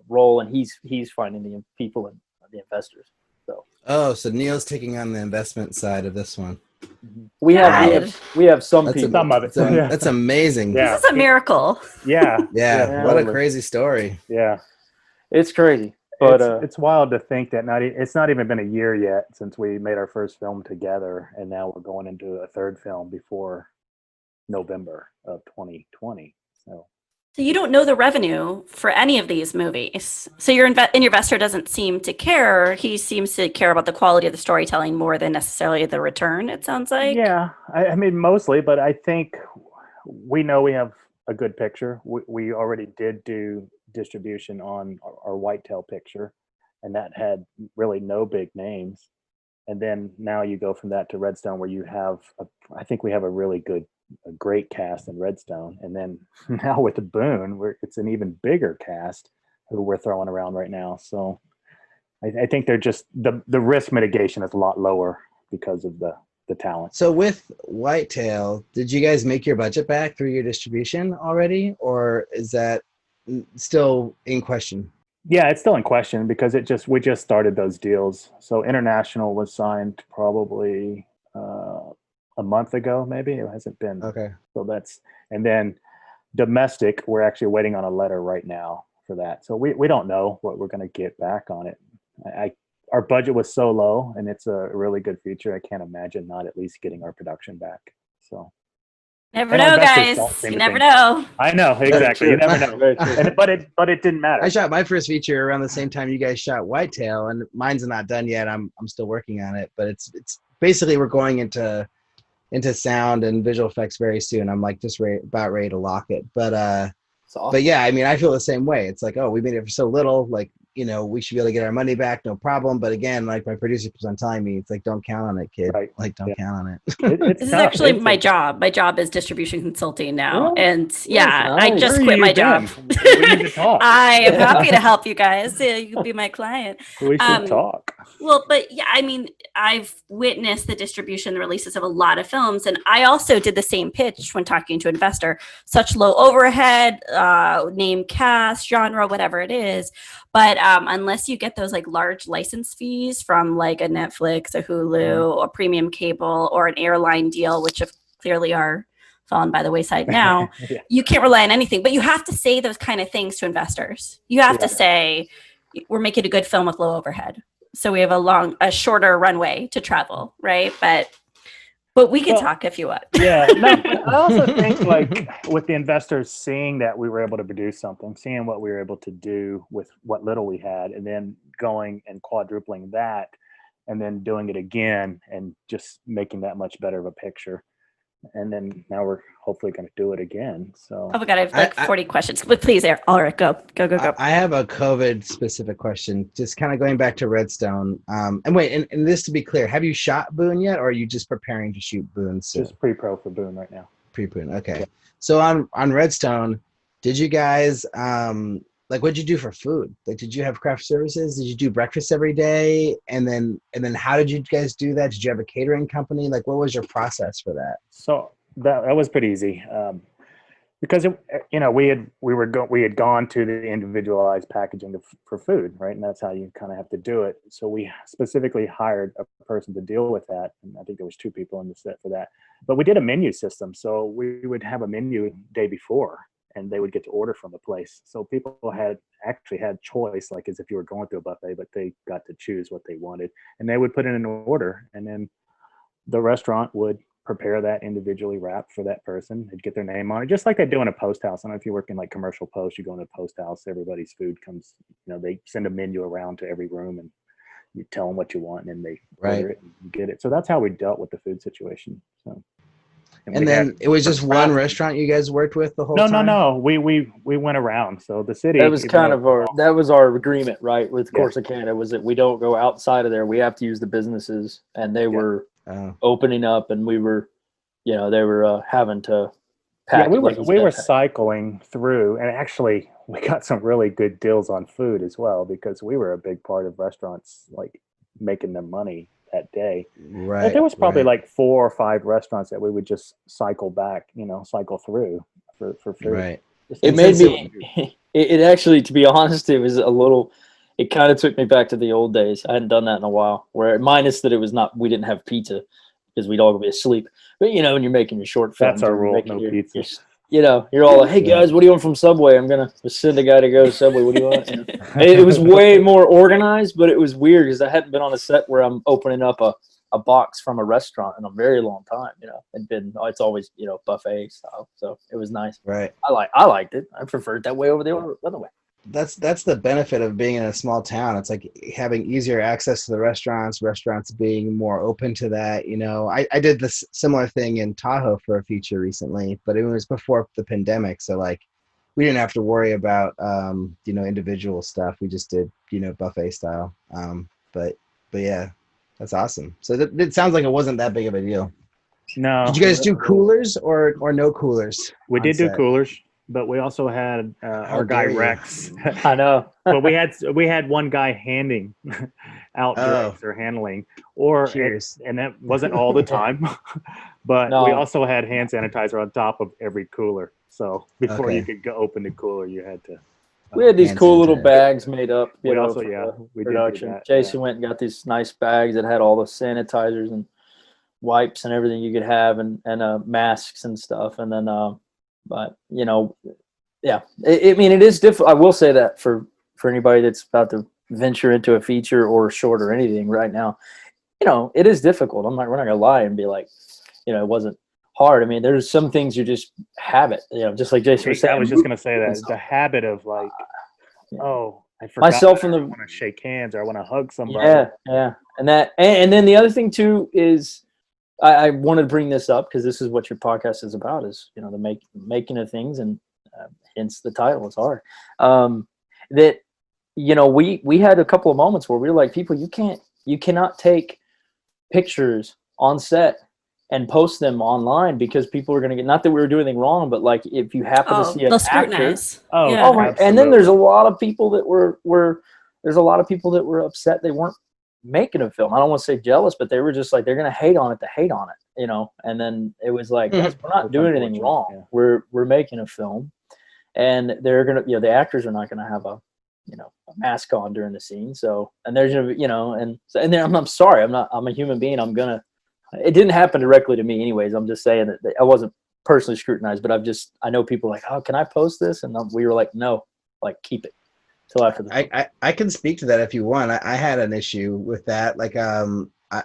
role, and he's finding the people and the investors. So Neal's taking on the investment side of this one. We have some people. Some of it. That's amazing. Yeah. This is a miracle. Yeah. What a crazy story. Yeah. It's crazy, but it's wild to think that it's not even been a year yet since we made our first film together, and now we're going into a third film before November of 2020. So you don't know the revenue for any of these movies. So your investor doesn't seem to care. He seems to care about the quality of the storytelling more than necessarily the return, it sounds like. Yeah, I mean, mostly, but I think we know we have a good picture. We already did do distribution on our Whitetail picture, and that had really no big names. And then now you go from that to Redstone, where you have I think we have a great cast in Redstone, and then now with the Boone, it's an even bigger cast who we're throwing around right now. So I think they're just the risk mitigation is a lot lower because of the talent. So with Whitetail, did you guys make your budget back through your distribution already, or is that still in question? Yeah, it's still in question because we just started those deals. So international was signed probably a month ago, maybe. It hasn't been. Okay. So and then domestic, we're actually waiting on a letter right now for that. So we don't know what we're going to get back on it. Our budget was so low, and it's a really good feature. I can't imagine not at least getting our production back. So. Never know, guys. You never know. I know, exactly. You never know. But it didn't matter. I shot my first feature around the same time you guys shot Whitetail, and mine's not done yet. I'm still working on it, but it's basically we're going into sound and visual effects very soon. I'm like just about ready to lock it. But awesome. But yeah, I mean, I feel the same way. It's like, oh, we made it for so little, like, we should be able to get our money back, no problem. But again, like my producer keeps on telling me, it's like, don't count on it, kid. Right. Like, don't count on it. This is actually my job. My job is distribution consulting now. Really? And I just quit my job. We need to talk. I am happy to help you guys. You can be my client. We should talk. Well, but yeah, I mean, I've witnessed the distribution, the releases of a lot of films. And I also did the same pitch when talking to an investor. Such low overhead, name, cast, genre, whatever it is. But unless you get those like large license fees from like a Netflix, a Hulu, a premium cable, or an airline deal, which clearly are fallen by the wayside now, you can't rely on anything. But you have to say those kind of things to investors. You have to say, we're making a good film with low overhead. So we have a shorter runway to travel, right? But But we can Well, talk if you want. Yeah, no, but I also think like with the investors seeing that we were able to produce something, seeing what we were able to do with what little we had, and then going and quadrupling that, and then doing it again and just making that much better of a picture. And then now we're hopefully going to do it again. So Oh my God, I have like 40 questions. But please, Alrik, go. I have a COVID specific question, just kind of going back to Redstone. And wait, and this to be clear, have you shot Boone yet, or are you just preparing to shoot Boone soon? just pre-pro for Boone right now. Pre-Boone, okay. Yeah. So on Redstone, did you guys like what'd you do for food? Like, did you have craft services? Did you do breakfast every day? And then how did you guys do that? Did you have a catering company? Like, what was your process for that? So that was pretty easy. Because we had gone to the individualized packaging for food, right? And that's how you kind of have to do it. So we specifically hired a person to deal with that, and I think there was 2 people in the set for that. But we did a menu system, so we would have a menu day before, and they would get to order from the place. So people actually had choice, like as if you were going through a buffet, but they got to choose what they wanted, and they would put in an order, and then the restaurant would prepare that individually wrapped for that person. They'd get their name on it, just like they do in a post house. I don't know if you work in like commercial post, you go in a post house, everybody's food comes, they send a menu around to every room and you tell them what you want, and then they order it and get it. So that's how we dealt with the food situation. So, and then it was just one restaurant you guys worked with the whole time? No. We went around. So the city. That was kind of that was our agreement, right? With Corsicana, was that we don't go outside of there. We have to use the businesses, and they were opening up, and we were, they were having to pack. Yeah, we were cycling through, and actually we got some really good deals on food as well, because we were a big part of restaurants like making them money that day. Right. But there was probably like 4 or 5 restaurants that we would just cycle through for food. Right. It made me. It actually, to be honest, it was a little. It kind of took me back to the old days. I hadn't done that in a while. Where minus that it was not. We didn't have pizza because we'd all be asleep. But when you're making your short films, that's our rule. No pizza. You're all like, hey guys, what do you want from Subway? I'm gonna send a guy to go to Subway. What do you want? And it was way more organized, but it was weird because I hadn't been on a set where I'm opening up a box from a restaurant in a very long time. It's always buffet style, so it was nice. Right. I liked it. I preferred that way over the other way. That's the benefit of being in a small town. It's like having easier access to the restaurants being more open to that. I did this similar thing in Tahoe for a feature recently, but it was before the pandemic. So like we didn't have to worry about, individual stuff. We just did, buffet style. But yeah, that's awesome. So it sounds like it wasn't that big of a deal. No. Did you guys do coolers or no coolers? We did do coolers. But we also had our guy Rex. I know. But we had one guy handing out drugs or handling, and that wasn't all the time. But we also had hand sanitizer on top of every cooler. So before you could go open the cooler, you had to. We had these cool little bags made up. We did production. do that. Jason went and got these nice bags that had all the sanitizers and wipes and everything you could have, and masks and stuff, and then. But it is difficult. I will say that for anybody that's about to venture into a feature or short or anything right now, it is difficult. We're not gonna lie and be like, it wasn't hard. I mean, there's some things you just habit. Just like Jason was saying. I was just gonna say that the habit of like, I forgot myself I want to shake hands or I want to hug somebody. Yeah, and then the other thing too is. I wanted to bring this up because this is what your podcast is about, is the making of things, and hence the title is hard. That we had a couple of moments where we were like, people, you cannot take pictures on set and post them online because people are going to get, not that we were doing anything wrong, but like if you happen to see an actor, and then there's a lot of people that were upset they weren't making a film. I don't want to say jealous, but they were just like, they're going to hate on it to hate on it, and then it was like, guys, we're not doing anything wrong. Yeah. We're making a film, and they're going to, the actors are not going to have a mask on during the scene. So, and there's going to be, and then I'm sorry, I'm a human being. It didn't happen directly to me anyways. I'm just saying that I wasn't personally scrutinized, but I know people like, oh, can I post this? And we were like, no, like keep it. Till after I can speak to that if you want. I had an issue with that. Like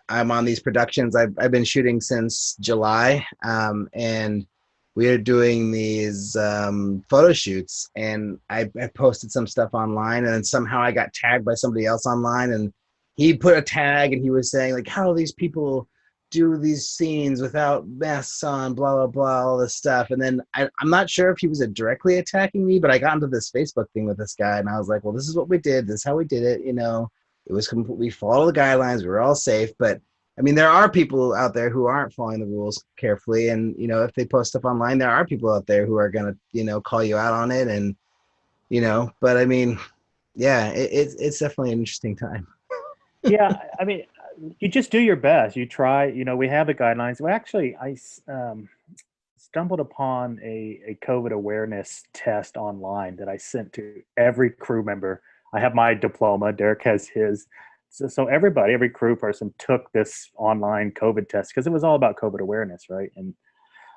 I'm on these productions. I've been shooting since July, and we are doing these photo shoots, and I posted some stuff online, and then somehow I got tagged by somebody else online, and he put a tag, and he was saying like, how do these people do these scenes without masks on, blah blah blah, all this stuff. And then I'm not sure if he was directly attacking me, but I got into this Facebook thing with this guy, and I was like, well, this is what we did, this is how we did it, you know. It was completely follow the guidelines, we were all safe. But I mean, there are people out there who aren't following the rules carefully, and you know, if they post stuff online, there are people out there who are gonna, you know, call you out on it, and you know. But I mean, yeah, it's definitely an interesting time. Yeah, I mean, you just do your best. You try. You know, we have the guidelines. Well, actually, I stumbled upon a COVID awareness test online that I sent to every crew member. I have my diploma. Derek has his. So everybody, every crew person took this online COVID test because it was all about COVID awareness, right? And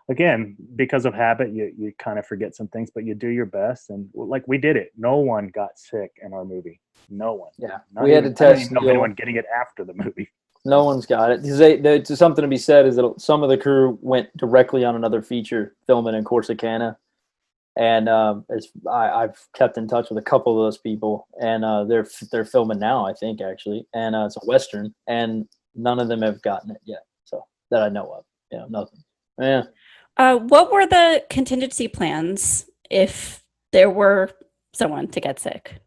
again, because of habit, you kind of forget some things, but you do your best. And like we did it. No one got sick in our movie. No one. Yeah, we had to test. I don't even know anyone getting it after the movie. No one's got it. There's something to be said is that some of the crew went directly on another feature filming in Corsicana. And I've kept in touch with a couple of those people, and they're filming now, I think, actually, and it's a Western, and none of them have gotten it yet, so that I know of. Yeah, nothing. Yeah. What were the contingency plans if there were someone to get sick?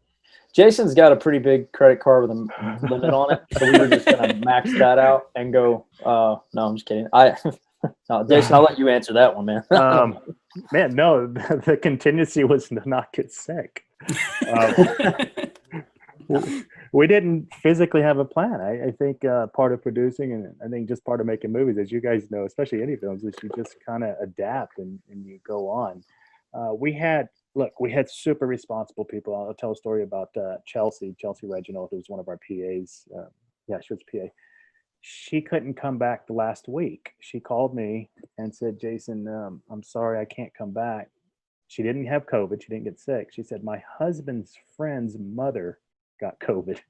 Jason's got a pretty big credit card with a limit on it, so we were just gonna max that out and go. No, I'm just kidding. No, Jason, I'll let you answer that one, man. Man, no, the contingency was to not get sick. We didn't physically have a plan. I think part of producing, and I think just part of making movies, as you guys know, especially indie films, is you just kind of adapt and you go on. We had super responsible people. I'll tell a story about Chelsea Reginald, who's one of our PAs. Yeah, she was PA. She couldn't come back the last week. She called me and said, Jason, I'm sorry, I can't come back. She didn't have COVID. She didn't get sick. She said, my husband's friend's mother got COVID.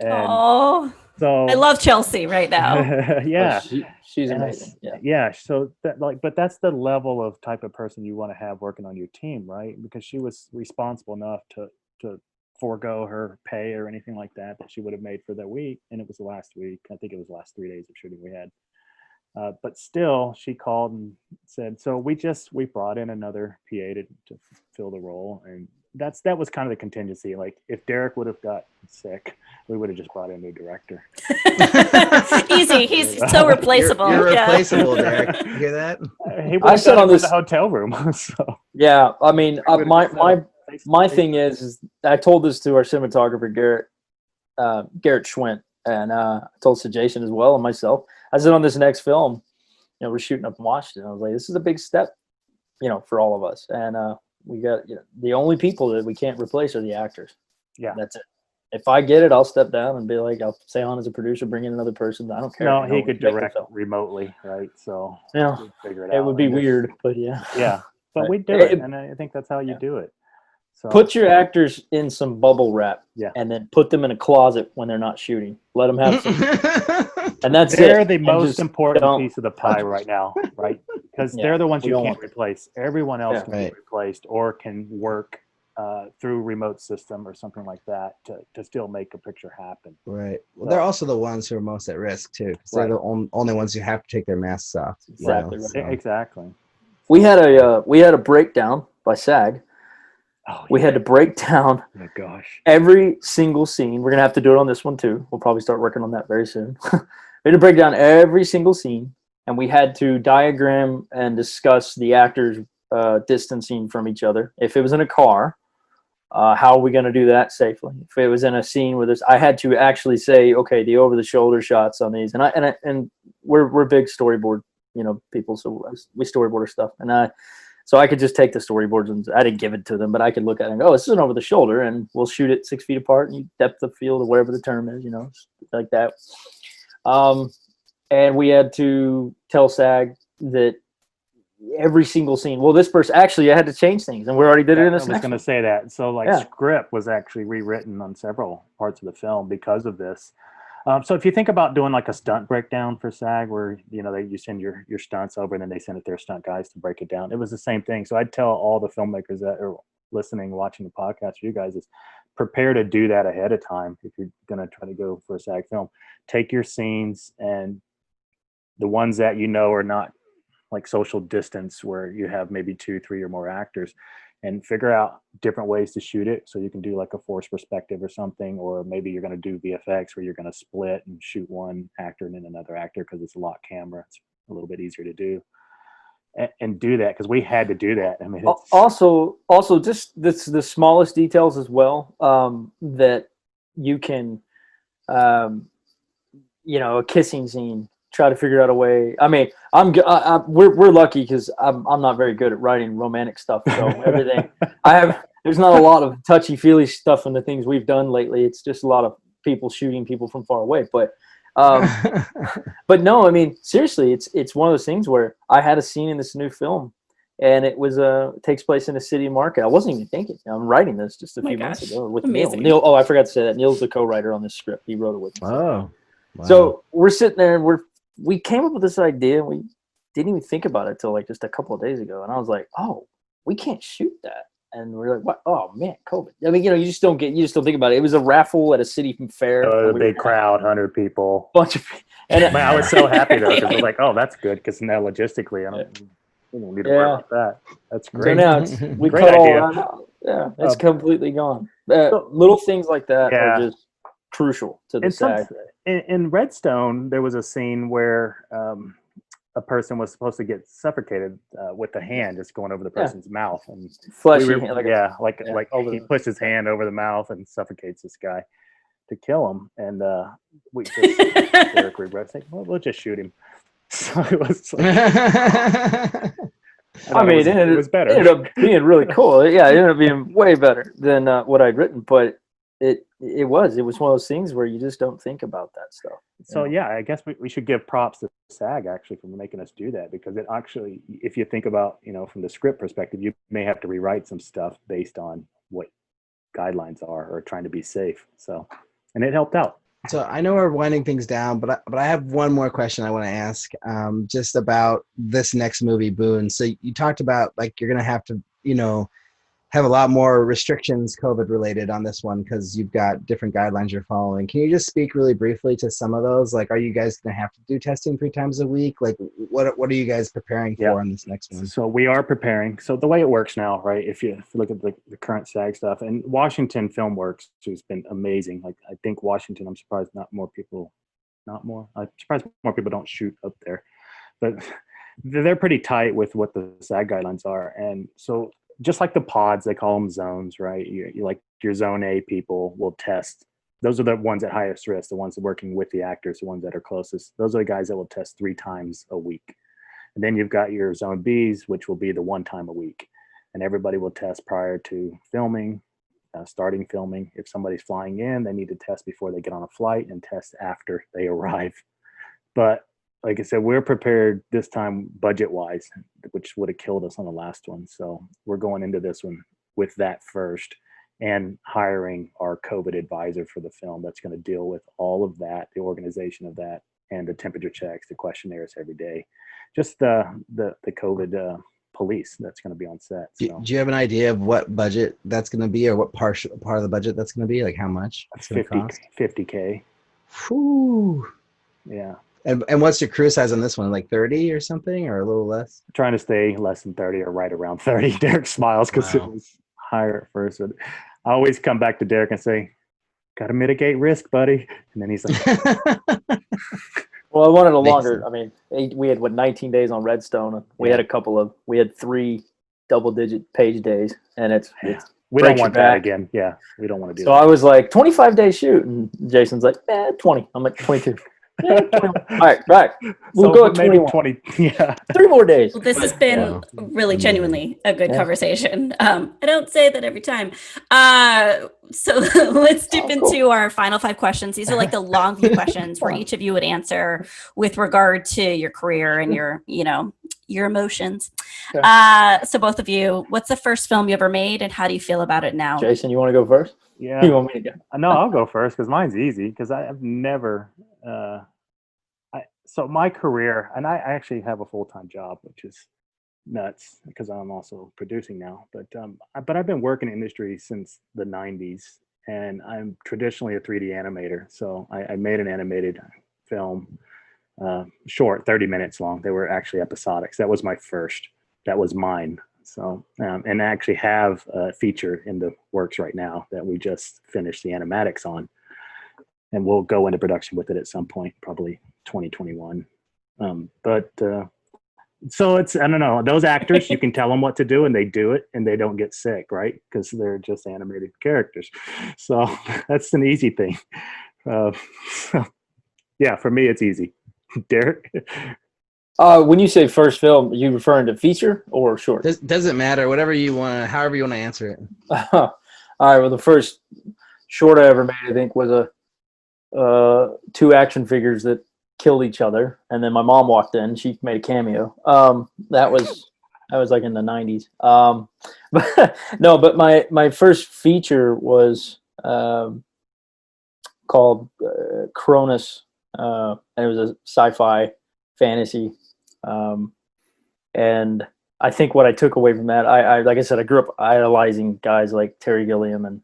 Oh, so I love Chelsea right now. Yeah. She's amazing. Yeah. So but that's the level of type of person you want to have working on your team, right? Because she was responsible enough to forego her pay or anything like that she would have made for that week. And it was the last week. I think it was the last 3 days of shooting we had. But still, she called and said, so we brought in another PA to fill the role. And that was kind of the contingency. Like if Derek would have got sick, we would have just brought in a new director. Easy. He's so replaceable. You're replaceable, Derek. You hear that? I sat on this hotel room. So. Yeah. I mean, my thing is I told this to our cinematographer, Garrett Schwint, and I told it to Jason as well and myself. I said on this next film, you know, we're shooting up in Washington. I was like, this is a big step, you know, for all of us. And we got, you know, the only people that we can't replace are the actors. Yeah. That's it. If I get it, I'll step down and be like, I'll stay on as a producer, bring in another person. I don't care. No, he could direct remotely, right? So yeah, figure it would be weird, but yeah. Yeah, but we do it, and I think that's how you do it. So put your actors in some bubble wrap, and then put them in a closet when they're not shooting. Let them have some, and that's they're the most important piece of the pie right now, right? Because they're the ones you can't replace. Everyone else can be replaced or can work through remote system or something like that to still make a picture happen. Right. Well, they're also the ones who are most at risk too, because they're the only ones who have to take their masks off. Exactly. Right. So. Exactly. We had a breakdown by SAG. Oh, we had to break down every single scene. We're going to have to do it on this one too. We'll probably start working on that very soon. We had to break down every single scene, and we had to diagram and discuss the actors distancing from each other. If it was in a car, how are we going to do that safely? If it was in a scene with this, I had to actually say, okay, the over-the-shoulder shots on these. And we're big storyboard, people, so we storyboard our stuff. And so I could just take the storyboards, and I didn't give it to them, but I could look at it and go, oh, this is an over the shoulder, and we'll shoot it 6 feet apart, and you depth of field or whatever the term is, like that. And we had to tell SAG that every single scene, well, this person, actually, I had to change things, and we already did it in this. I was going to say that. So, script was actually rewritten on several parts of the film because of this. So if you think about doing like a stunt breakdown for SAG, where you send your stunts over, and then they send it to their stunt guys to break it down. It was the same thing. So I'd tell all the filmmakers that are listening, watching the podcast, you guys, is prepare to do that ahead of time if you're going to try to go for a SAG film. Take your scenes, and the ones that are not like social distance, where you have maybe 2, 3 or more actors, and figure out different ways to shoot it. So you can do like a forced perspective or something, or maybe you're going to do VFX where you're going to split and shoot one actor and then another actor because it's a lock camera. It's a little bit easier to do. And do that, because we had to do that. I mean, also just the smallest details as well, that you can, a kissing scene, try to figure out a way. I mean, we're lucky because I'm not very good at writing romantic stuff. So everything there's not a lot of touchy feely stuff in the things we've done lately. It's just a lot of people shooting people from far away. But no, I mean, seriously, it's one of those things where I had a scene in this new film, and it takes place in a city market. I wasn't even thinking. I'm writing this just a few months ago with Neal. Neal. Oh, I forgot to say that. Neal's the co-writer on this script. He wrote it with me. Oh, wow. So we're sitting there, and we came up with this idea, and we didn't even think about it till like just a couple of days ago. And I was like, oh, we can't shoot that. And we're like, what? Oh man, COVID. I mean, you just don't think about it. It was a raffle at a city fair. A big crowd, 100 people. Bunch of people. And I was so happy though, because I was like, oh, that's good, because now logistically, we don't need to worry about that. That's great. So now we cut all that out. Yeah, it's completely gone. Little things like that are just crucial to the SAG. In Redstone, there was a scene where a person was supposed to get suffocated with the hand just going over the person's mouth, and fleshy, he puts his hand over the mouth and suffocates this guy to kill him. And we just Derek said, well, we'll just shoot him. So it was like, it was better. It ended up being really cool. Yeah, it ended up being way better than what I'd written, but it was one of those things where you just don't think about that stuff. So yeah, I guess we should give props to SAG actually for making us do that, because it actually, if you think about, from the script perspective, you may have to rewrite some stuff based on what guidelines are, or trying to be safe. So, and it helped out. So I know we're winding things down, but I have one more question I want to ask, just about this next movie, Boone. So you talked about like you're gonna have to, have a lot more restrictions COVID related on this one, because you've got different guidelines you're following. Can you just speak really briefly to some of those? Like, are you guys gonna have to do testing 3 times a week? Like, what are you guys preparing for on this next one? So we are preparing. So the way it works now, right? If you look at the current SAG stuff, and Washington Film Works has been amazing. Like, I think Washington, I'm surprised I'm surprised more people don't shoot up there, but they're pretty tight with what the SAG guidelines are. And so, just like the pods, they call them zones, right? You like your zone A people will test. Those are the ones at highest risk, the ones that are working with the actors, the ones that are closest. Those are the guys that will test 3 times a week. And then you've got your zone Bs, which will be the 1 time a week. And everybody will test prior to filming, starting filming. If somebody's flying in, they need to test before they get on a flight, and test after they arrive. But like I said, we're prepared this time budget-wise, which would have killed us on the last one. So we're going into this one with that first, and hiring our COVID advisor for the film that's going to deal with all of that, the organization of that, and the temperature checks, the questionnaires every day. Just the COVID police that's going to be on set. So. Do you have an idea of what budget that's going to be, or what part of the budget that's going to be? Like how much? 50K. Whew. Yeah. And what's your crew size on this one? Like 30 or something, or a little less? Trying to stay less than 30 or right around 30. Derek smiles because it was higher at first. But I always come back to Derek and say, got to mitigate risk, buddy. And then he's like, well, I wanted a longer. I mean, we had 19 days on Redstone. We had we had 3 double-digit page days, and it's we don't want that again. Yeah, we don't want to do that. So I was like, 25-day shoot, and Jason's like, 20. I'm like, 22. Yeah, all right. We'll go at 21. 20. Yeah. 3 more days. Well, this has been really genuinely a good conversation. I don't say that every time. So let's dip into our final 5 questions. These are like the long view questions where each of you would answer with regard to your career and your emotions. Okay. So both of you, what's the first film you ever made, and how do you feel about it now? Jason, you want to go first? Yeah. You want me to go? No, I'll go first because mine's easy because I've never. So my career, and I actually have a full-time job, which is nuts because I'm also producing now. But I've been working in industry since the '90s, and I'm traditionally a 3D animator. So I made an animated film, short, 30 minutes long. They were actually episodics. That was my first. That was mine. So, and I actually have a feature in the works right now that we just finished the animatics on, and we'll go into production with it at some point, probably 2021. So it's, I don't know, those actors, you can tell them what to do and they do it and they don't get sick, right? Because they're just animated characters. So that's an easy thing. So yeah, for me, it's easy. Derek? When you say first film, are you referring to feature or short? Doesn't matter. Whatever you want, however you want to answer it. All right. Well, the first short I ever made, I think, was two action figures that killed each other, and then my mom walked in. She made a cameo. That was like in the '90s. But my first feature was called Cronus, and it was a sci-fi fantasy. And I think what I took away from that, I like I said, I grew up idolizing guys like Terry Gilliam and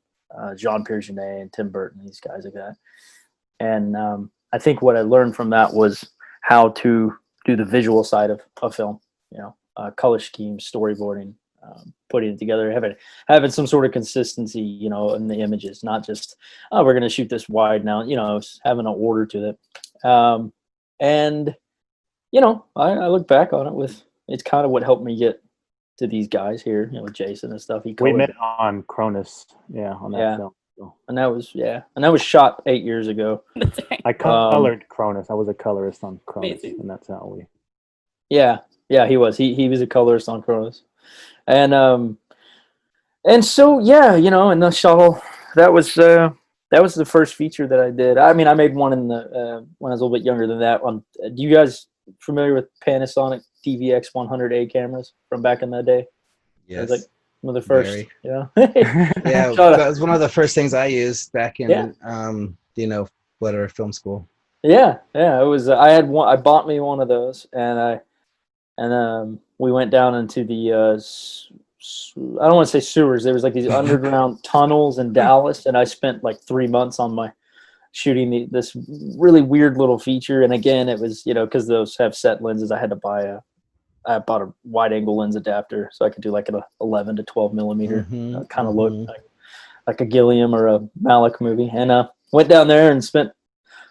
Jean-Pierre Jeunet and Tim Burton, these guys like that. And I think what I learned from that was how to do the visual side of film, color schemes, storyboarding, putting it together, having some sort of consistency, in the images, not just, oh, we're going to shoot this wide now, having an order to it. And I look back on it with, it's kind of what helped me get to these guys here, Jason and stuff. We met on Cronus, on that film. So. And that was shot 8 years ago. I colored Cronus. I was a colorist on Cronus, and that's how we. Yeah, he was. He was a colorist on Cronus, and so and the shuttle. That was the first feature that I did. I mean, I made one in the when I was a little bit younger than that. Do you guys familiar with Panasonic DVX 100A cameras from back in that day? Yes. Like one of the first. Very. Yeah. Yeah, that was one of the first things I used back in whatever film school. Yeah. It was. I had one. I bought me one of those, and we went down into the. I don't want to say sewers. There was like these underground tunnels in Dallas, and I spent like 3 months on my shooting this really weird little feature. And again, it was because those have set lenses, I had to buy I bought a wide angle lens adapter so I could do like an 11 to 12 millimeter kind of look like a Gilliam or a Malick movie. And went down there and spent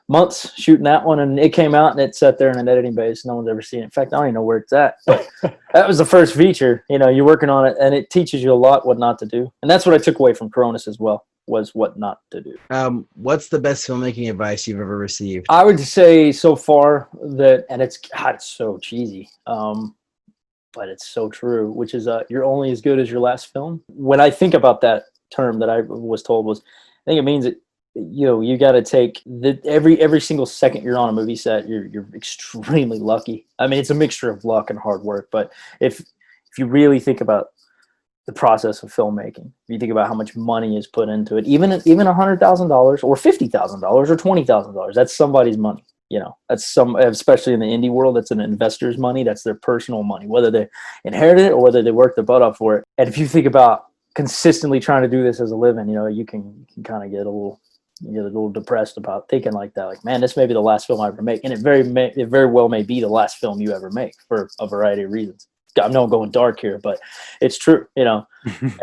months shooting that one, and it came out and it sat there in an editing base. No one's ever seen it. In fact, I don't even know where it's at. But that was the first feature. You're working on it, and it teaches you a lot what not to do. And that's what I took away from Cronus as well, was what not to do. What's the best filmmaking advice you've ever received? I would say so far that, and it's so cheesy, but it's so true, which is you're only as good as your last film. When I think about that term that I was told I think it means that you got to take every single second you're on a movie set, you're extremely lucky. I mean, it's a mixture of luck and hard work, but if you really think about the process of filmmaking, if you think about how much money is put into it, even $100,000 or $50,000 or $20,000, that's somebody's money. That's especially in the indie world, that's an investor's money. That's their personal money, whether they inherit it or whether they work their butt off for it. And if you think about consistently trying to do this as a living, you can kind of get a little depressed about thinking like that. Like, man, this may be the last film I ever make, and it very well may be the last film you ever make for a variety of reasons. I know I'm going dark here, but it's true,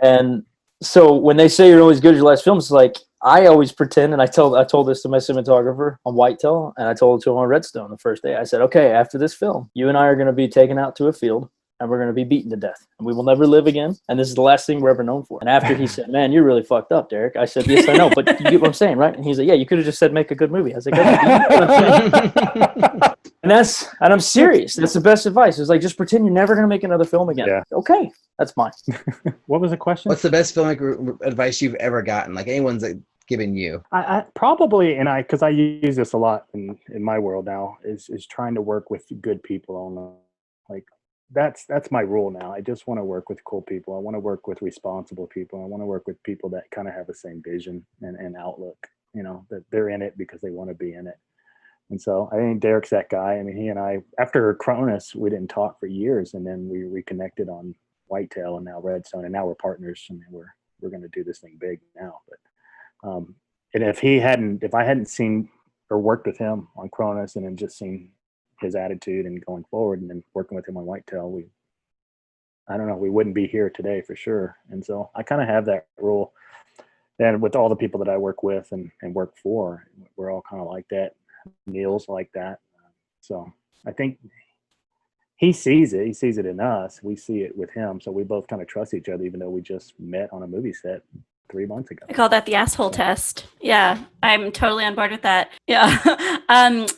And so when they say you're always good at your last film, it's like I always pretend, and I told this to my cinematographer on Whitetail, and I told it to him on Redstone the first day. I said, okay, after this film, you and I are going to be taken out to a field, and we're going to be beaten to death, and we will never live again, and this is the last thing we're ever known for. And after he said, man, you're really fucked up, Derek. I said, yes, I know, but you get what I'm saying, right? And he's like, yeah, you could have just said make a good movie. I was like, and I'm serious. That's the best advice. It's like, just pretend you're never going to make another film again. Yeah. Okay, that's mine. What was the question? What's the best filmmaker advice you've ever gotten? Like anyone's given you? I probably, and because I use this a lot in my world now, is trying to work with good people on like that's my rule now. I just want to work with cool people. I want to work with responsible people. I want to work with people that kind of have the same vision and outlook, that they're in it because they want to be in it. And so I think Derek's that guy. I mean, he and I, after Cronus, we didn't talk for years, and then we reconnected on Whitetail and now Redstone, and now we're partners. I mean, we're going to do this thing big now. But and if I hadn't seen or worked with him on Cronus and then just seen his attitude and going forward and then working with him on Whitetail, I don't know, we wouldn't be here today for sure. And so I kind of have that rule. And with all the people that I work with and work for, we're all kind of like that. Neal's like that. So I think he sees it. He sees it in us. We see it with him. So we both kind of trust each other, even though we just met on a movie set 3 months ago. I call that the asshole test. Yeah, I'm totally on board with that. Yeah.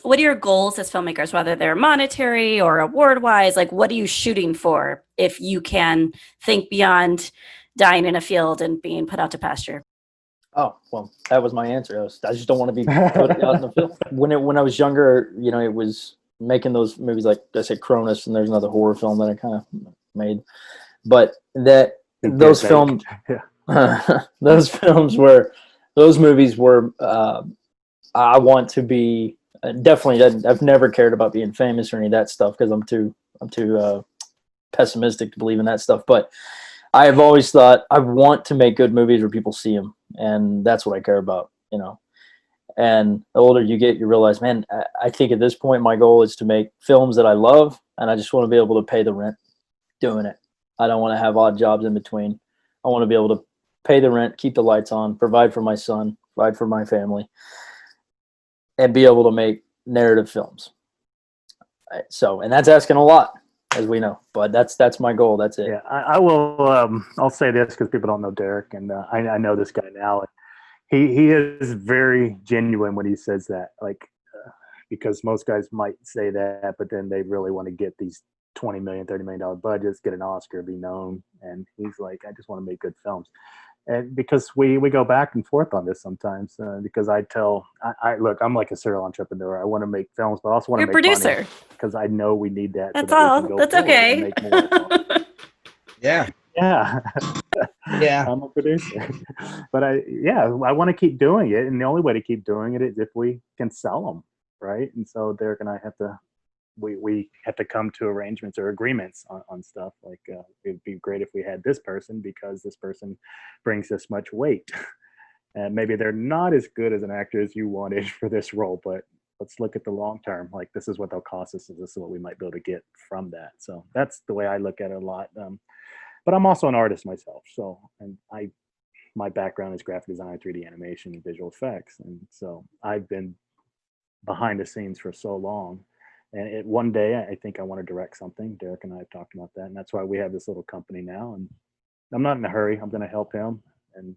What are your goals as filmmakers, whether they're monetary or award-wise? Like, what are you shooting for if you can think beyond dying in a field and being put out to pasture? Oh, well, that was my answer. I just don't want to be put out in the field. When I was younger, it was making those movies like I said, Cronus, and there's another horror film that I kind of made. But those films, those movies were. I want to be definitely. I've never cared about being famous or any of that stuff because I'm too pessimistic to believe in that stuff. But I have always thought I want to make good movies where people see them, and that's what I care about, And the older you get, you realize, man, I think at this point my goal is to make films that I love, and I just want to be able to pay the rent doing it. I don't want to have odd jobs in between. I want to be able to pay the rent, keep the lights on, provide for my son, provide for my family, and be able to make narrative films. So, and that's asking a lot, as we know, but that's my goal. That's it. Yeah, I will. I'll say this because people don't know Derek, and I know this guy now. He is very genuine when he says that, because most guys might say that, but then they really want to get these $20 million, $30 million budgets, get an Oscar, be known, and he's like, I just want to make good films. And because we go back and forth on this sometimes, because I look, I'm like a serial entrepreneur. I want to make films, but I also want to make producer money because I know we need that. That's so that all. we can go That's forward and okay. make more. Yeah. Yeah. Yeah. I'm a producer. But I want to keep doing it. And the only way to keep doing it is if we can sell them. Right. And so Derek and I have to, we have to come to arrangements or agreements on stuff. Like it'd be great if we had this person because this person brings this much weight. And maybe they're not as good as an actor as you wanted for this role, but let's look at the long term. Like this is what they'll cost us, and this is what we might be able to get from that. So that's the way I look at it a lot. But I'm also an artist myself. So, and my background is graphic design, 3D animation, and visual effects. And so I've been behind the scenes for so long. And one day I think I want to direct something. Derek and I have talked about that. And that's why we have this little company now. And I'm not in a hurry. I'm going to help him and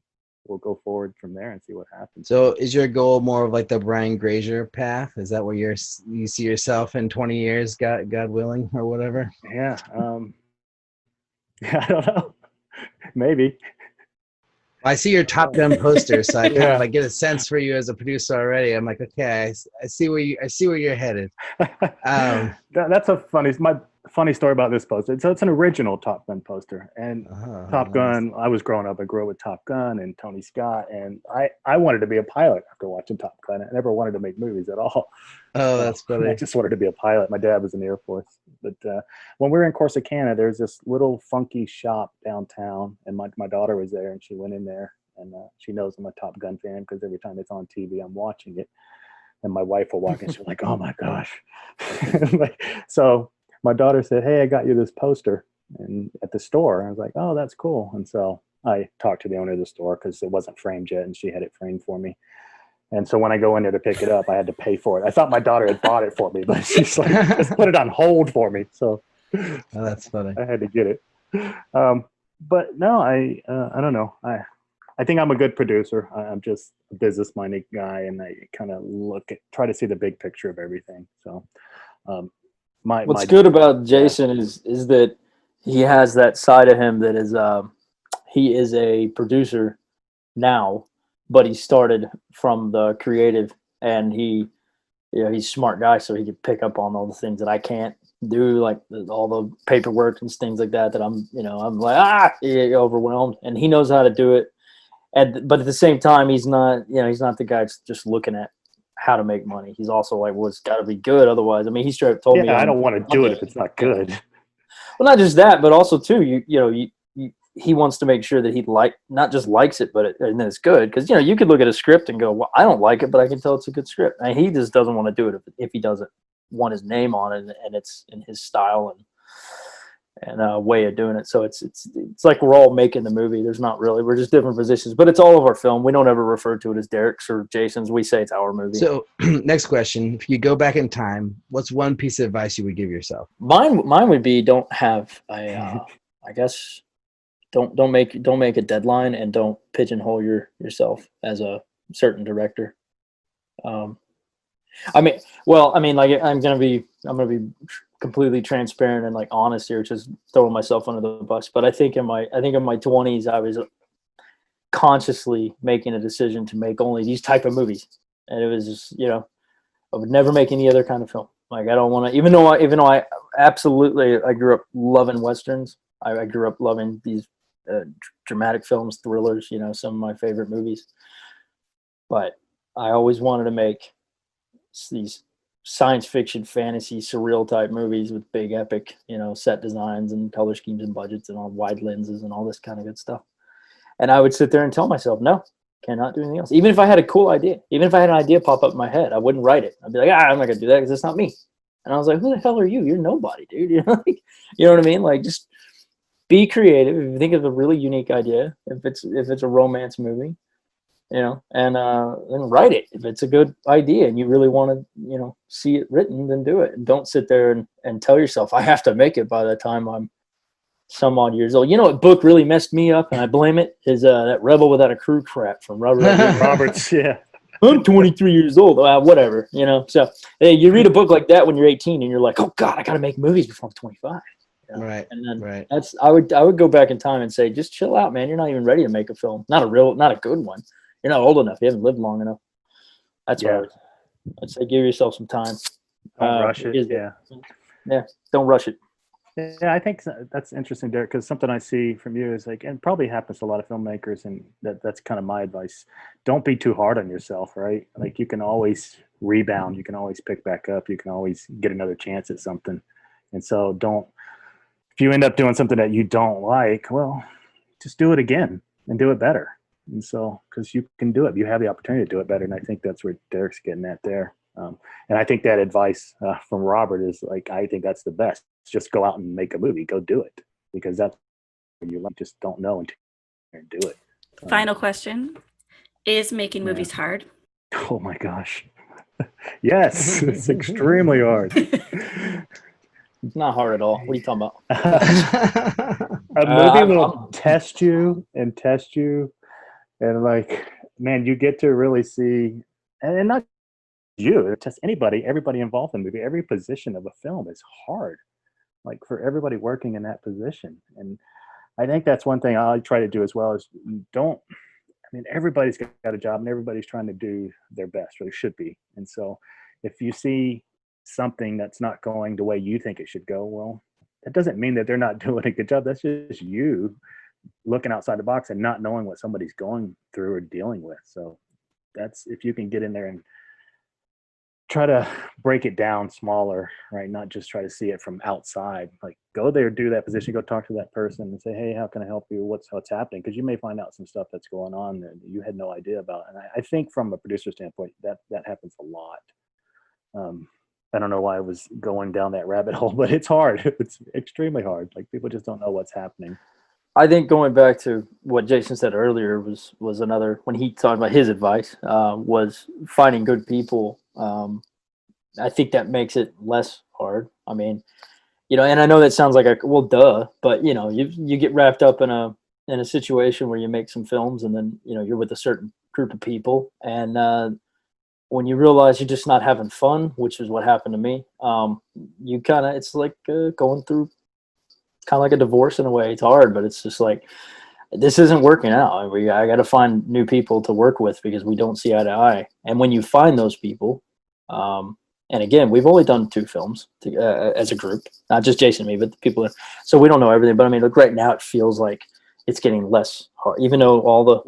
we'll go forward from there and see what happens. So is your goal more of like the Brian Grazer path? Is that where you see yourself in 20 years, God willing, or whatever? Yeah. I don't know. Maybe. I see your Top Gun poster, so I kind Yeah. of like get a sense for you as a producer already. I'm like, okay, I see where you're headed. That's my funny story about this poster. So it's an original Top Gun poster, and Top Gun. I was growing up. I grew up with Top Gun and Tony Scott, and I wanted to be a pilot after watching Top Gun. I never wanted to make movies at all. Oh, that's funny. I just wanted to be a pilot. My dad was in the Air Force, but when we were in Corsicana, there's this little funky shop downtown, and my daughter was there, and she went in there, and she knows I'm a Top Gun fan because every time it's on TV, I'm watching it. And my wife will walk in, she's like, "Oh my gosh!" So my daughter said, "Hey, I got you this poster," and at the store, I was like, "Oh, that's cool." And so I talked to the owner of the store because it wasn't framed yet, and she had it framed for me. And so when I go in there to pick it up, I had to pay for it. I thought my daughter had bought it for me, but she's like, just put it on hold for me. So Oh, that's funny. I had to get it. But no, I don't know. I think I'm a good producer. I'm just a business-minded guy, and I kind of try to see the big picture of everything. So what's good about Jason is that he has that side of him that is he is a producer now, but he started from the creative, and he he's a smart guy, so he could pick up on all the things that I can't do, like all the paperwork and things like that I'm like overwhelmed, and he knows how to do it. But at the same time, he's not the guy that's just looking at how to make money. He's also like, well, it's got to be good, otherwise. I mean, he straight up told me, I don't want to do it if it's not good. Well, not just that, but also too, he wants to make sure that he not just likes it, and then it's good. Because you could look at a script and go, well, I don't like it, but I can tell it's a good script. And he just doesn't want to do it if he doesn't want his name on it and it's in his style and way of doing it. So it's like we're all making the movie. We're just different positions, but it's all of our film. We don't ever refer to it as Derek's or Jason's. We say it's our movie. So next question, if you go back in time, what's one piece of advice you would give yourself? Mine would be don't have I guess don't make a deadline, and don't pigeonhole yourself as a certain director. Like I'm gonna be completely transparent and like honest here, just throwing myself under the bus. But I think in my 20s, I was consciously making a decision to make only these type of movies, and it was just I would never make any other kind of film. Like I don't want to, even though I absolutely I grew up loving westerns. I grew up loving these dramatic films, thrillers. Some of my favorite movies. But I always wanted to make these science fiction, fantasy, surreal type movies with big epic, set designs and color schemes and budgets and all wide lenses and all this kind of good stuff. And I would sit there and tell myself, no, cannot do anything else. Even if I had a cool idea, even if I had an idea pop up in my head, I wouldn't write it. I'd be like, I'm not gonna do that because it's not me. And I was like, who the hell are you? You're nobody, dude. You know what I mean? Like, just be creative. If you think of a really unique idea, if it's a romance movie, and then write it. If it's a good idea and you really want to, see it written, then do it. And don't sit there and tell yourself, I have to make it by the time I'm some odd years old. What book really messed me up, and I blame it, is that Rebel Without a Crew crap from Roberts. Yeah. I'm 23 years old. Whatever, So hey, you read a book like that when you're 18 and you're like, oh God, I got to make movies before I'm 25. Right. And then right. I would go back in time and say, just chill out, man. You're not even ready to make a film. Not a good one. You're not old enough. You haven't lived long enough. That's why I'd say give yourself some time. Don't rush it. Yeah. Don't rush it. Yeah, I think that's interesting, Derek, because something I see from you is like, and probably happens to a lot of filmmakers, and that's kind of my advice. Don't be too hard on yourself, right? Like, you can always rebound. You can always pick back up. You can always get another chance at something. And so if you end up doing something that you don't like, well, just do it again and do it better. And so, because you can do it, you have the opportunity to do it better. And I think that's where Derek's getting at there. And I think that advice from Robert is like, I think that's the best. Just go out and make a movie. Go do it, because that's what you just don't know until you do it. Final question: is making movies hard? Oh my gosh, yes, it's extremely hard. It's not hard at all. What are you talking about? A movie will test you, and like, man, you get to really see, and not you, it tests everybody involved in the movie. Every position of a film is hard, like for everybody working in that position. And I think that's one thing I try to do as well, is everybody's got a job and everybody's trying to do their best, or they should be. And so if you see something that's not going the way you think it should go, well, that doesn't mean that they're not doing a good job. That's just you looking outside the box and not knowing what somebody's going through or dealing with. So that's, if you can get in there and try to break it down smaller, right? Not just try to see it from outside. Like, go there, do that position, go talk to that person and say, hey, how can I help you? What's happening? Because you may find out some stuff that's going on that you had no idea about. And I think from a producer standpoint, that happens a lot. I don't know why I was going down that rabbit hole, but it's hard. It's extremely hard. Like, people just don't know what's happening. I think going back to what Jason said earlier was another, when he talked about his advice, was finding good people. I think that makes it less hard. I mean, and I know that sounds like duh, but you get wrapped up in a situation where you make some films, and then you're with a certain group of people, and when you realize you're just not having fun, which is what happened to me, it's like going through kind of like a divorce in a way. It's hard, but it's just like, this isn't working out. I got to find new people to work with because we don't see eye to eye. And when you find those people, And again, we've only done 2 films as a group, not just Jason and me, but the people. So we don't know everything. But I mean, look, right now it feels like it's getting less hard, even though all the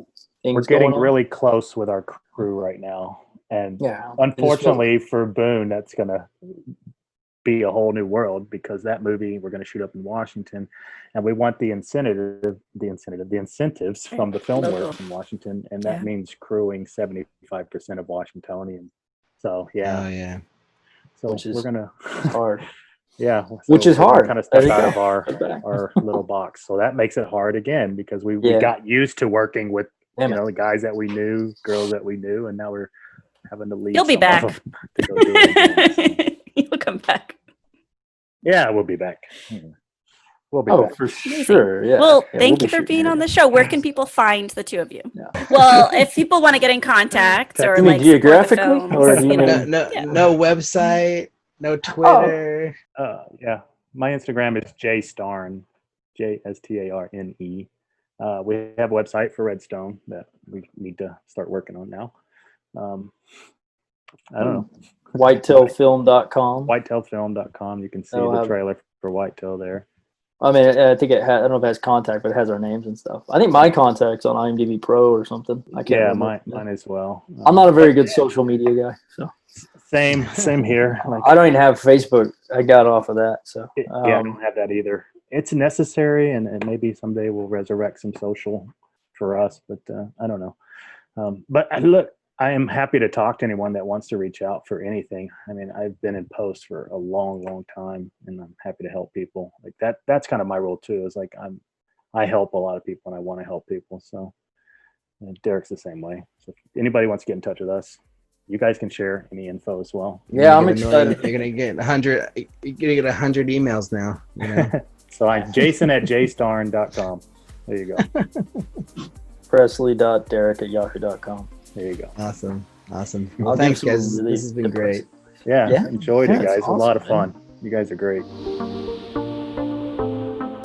things we're getting going on. really close with our crew right now. And Yeah, unfortunately for Boone, that's going to be a whole new world, because that movie we're going to shoot up in Washington, and we want the incentives from the film work in Washington, and that means crewing 75% of Washingtonians. So yeah. So we're gonna hard. Yeah, so which is hard. Kind of step out of our little box, so that makes it hard again, because we got used to working with the guys that we knew, girls that we knew, and now we're having to leave. You'll be back. To go do it again. You'll come back. Yeah, we'll be back. We'll be back for sure. Yeah. Well, yeah, thank we'll you for shooting being on it. the show. Where can people find the 2 of you? Yeah. Well, if people want to get in contact or You mean like geographically, support the or films, do you mean- No website, no Twitter. Yeah, my Instagram is jstarne, JSTARNE. We have a website for Redstone that we need to start working on now. I don't know. Whitetailfilm.com. Whitetailfilm.com. You can see the trailer for Whitetail there. I mean, I think it has, I don't know if it has contact, but it has our names and stuff. I think my contact's on IMDb Pro or something. I can't remember. Mine as well. I'm not a very good social media guy, so. Same here. Like, I don't even have Facebook. I got off of that, so. I don't have that either. It's necessary, and maybe someday we'll resurrect some social for us, but I don't know. But look, I am happy to talk to anyone that wants to reach out for anything. I mean, I've been in post for a long time, and I'm happy to help people. Like that's kind of my role too, is like I help a lot of people, and I want to help people. So Derek's the same way. So if anybody wants to get in touch with us, you guys can share any info as well. Yeah, I'm excited. You're gonna get 100. You're gonna get 100 emails now. You know? So I'm jason@jstarne.com. There you go. Presley.derek@yahoo.com. There you go. Awesome. Well, thanks, guys. Really this has been great. Yeah, enjoyed it, guys. Awesome, a lot of fun. You guys are great.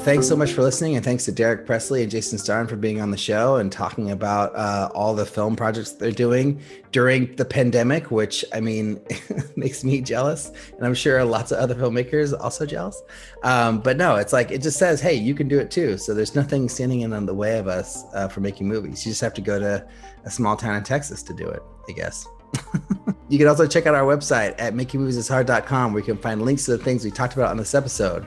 Thanks so much for listening, and thanks to Derek Presley and Jason Starne for being on the show and talking about all the film projects they're doing during the pandemic, which, I mean, makes me jealous, and I'm sure lots of other filmmakers also jealous. But no, it's like, it just says, hey, you can do it too. So there's nothing standing in the way of us for making movies. You just have to go to a small town in Texas to do it, I guess. You can also check out our website at makingmoviesishard.com, where you can find links to the things we talked about on this episode.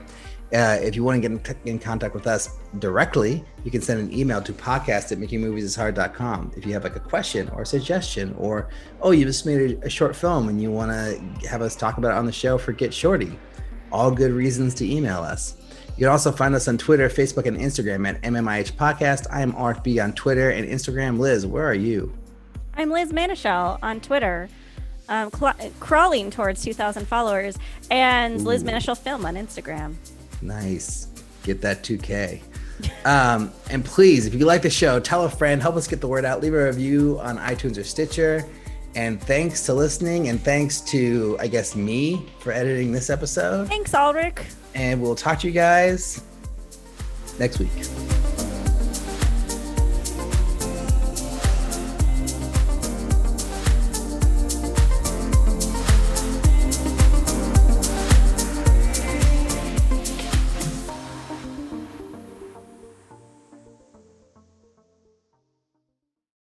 If you want to get in contact with us directly, you can send an email to podcast@makingmoviesishard.com. If you have like a question or a suggestion, or, you just made a short film and you want to have us talk about it on the show for Get Shorty, all good reasons to email us. You can also find us on Twitter, Facebook, and Instagram at MMIH Podcast. I am RFB on Twitter and Instagram. Liz, where are you? I'm Liz Manischel on Twitter, crawling towards 2,000 followers, and Liz Manischel Film on Instagram. Nice. Get that 2K. And please, if you like the show, tell a friend, help us get the word out, leave a review on iTunes or Stitcher. And thanks to listening, and thanks to, I guess, me for editing this episode. Thanks, Alrik. And we'll talk to you guys next week.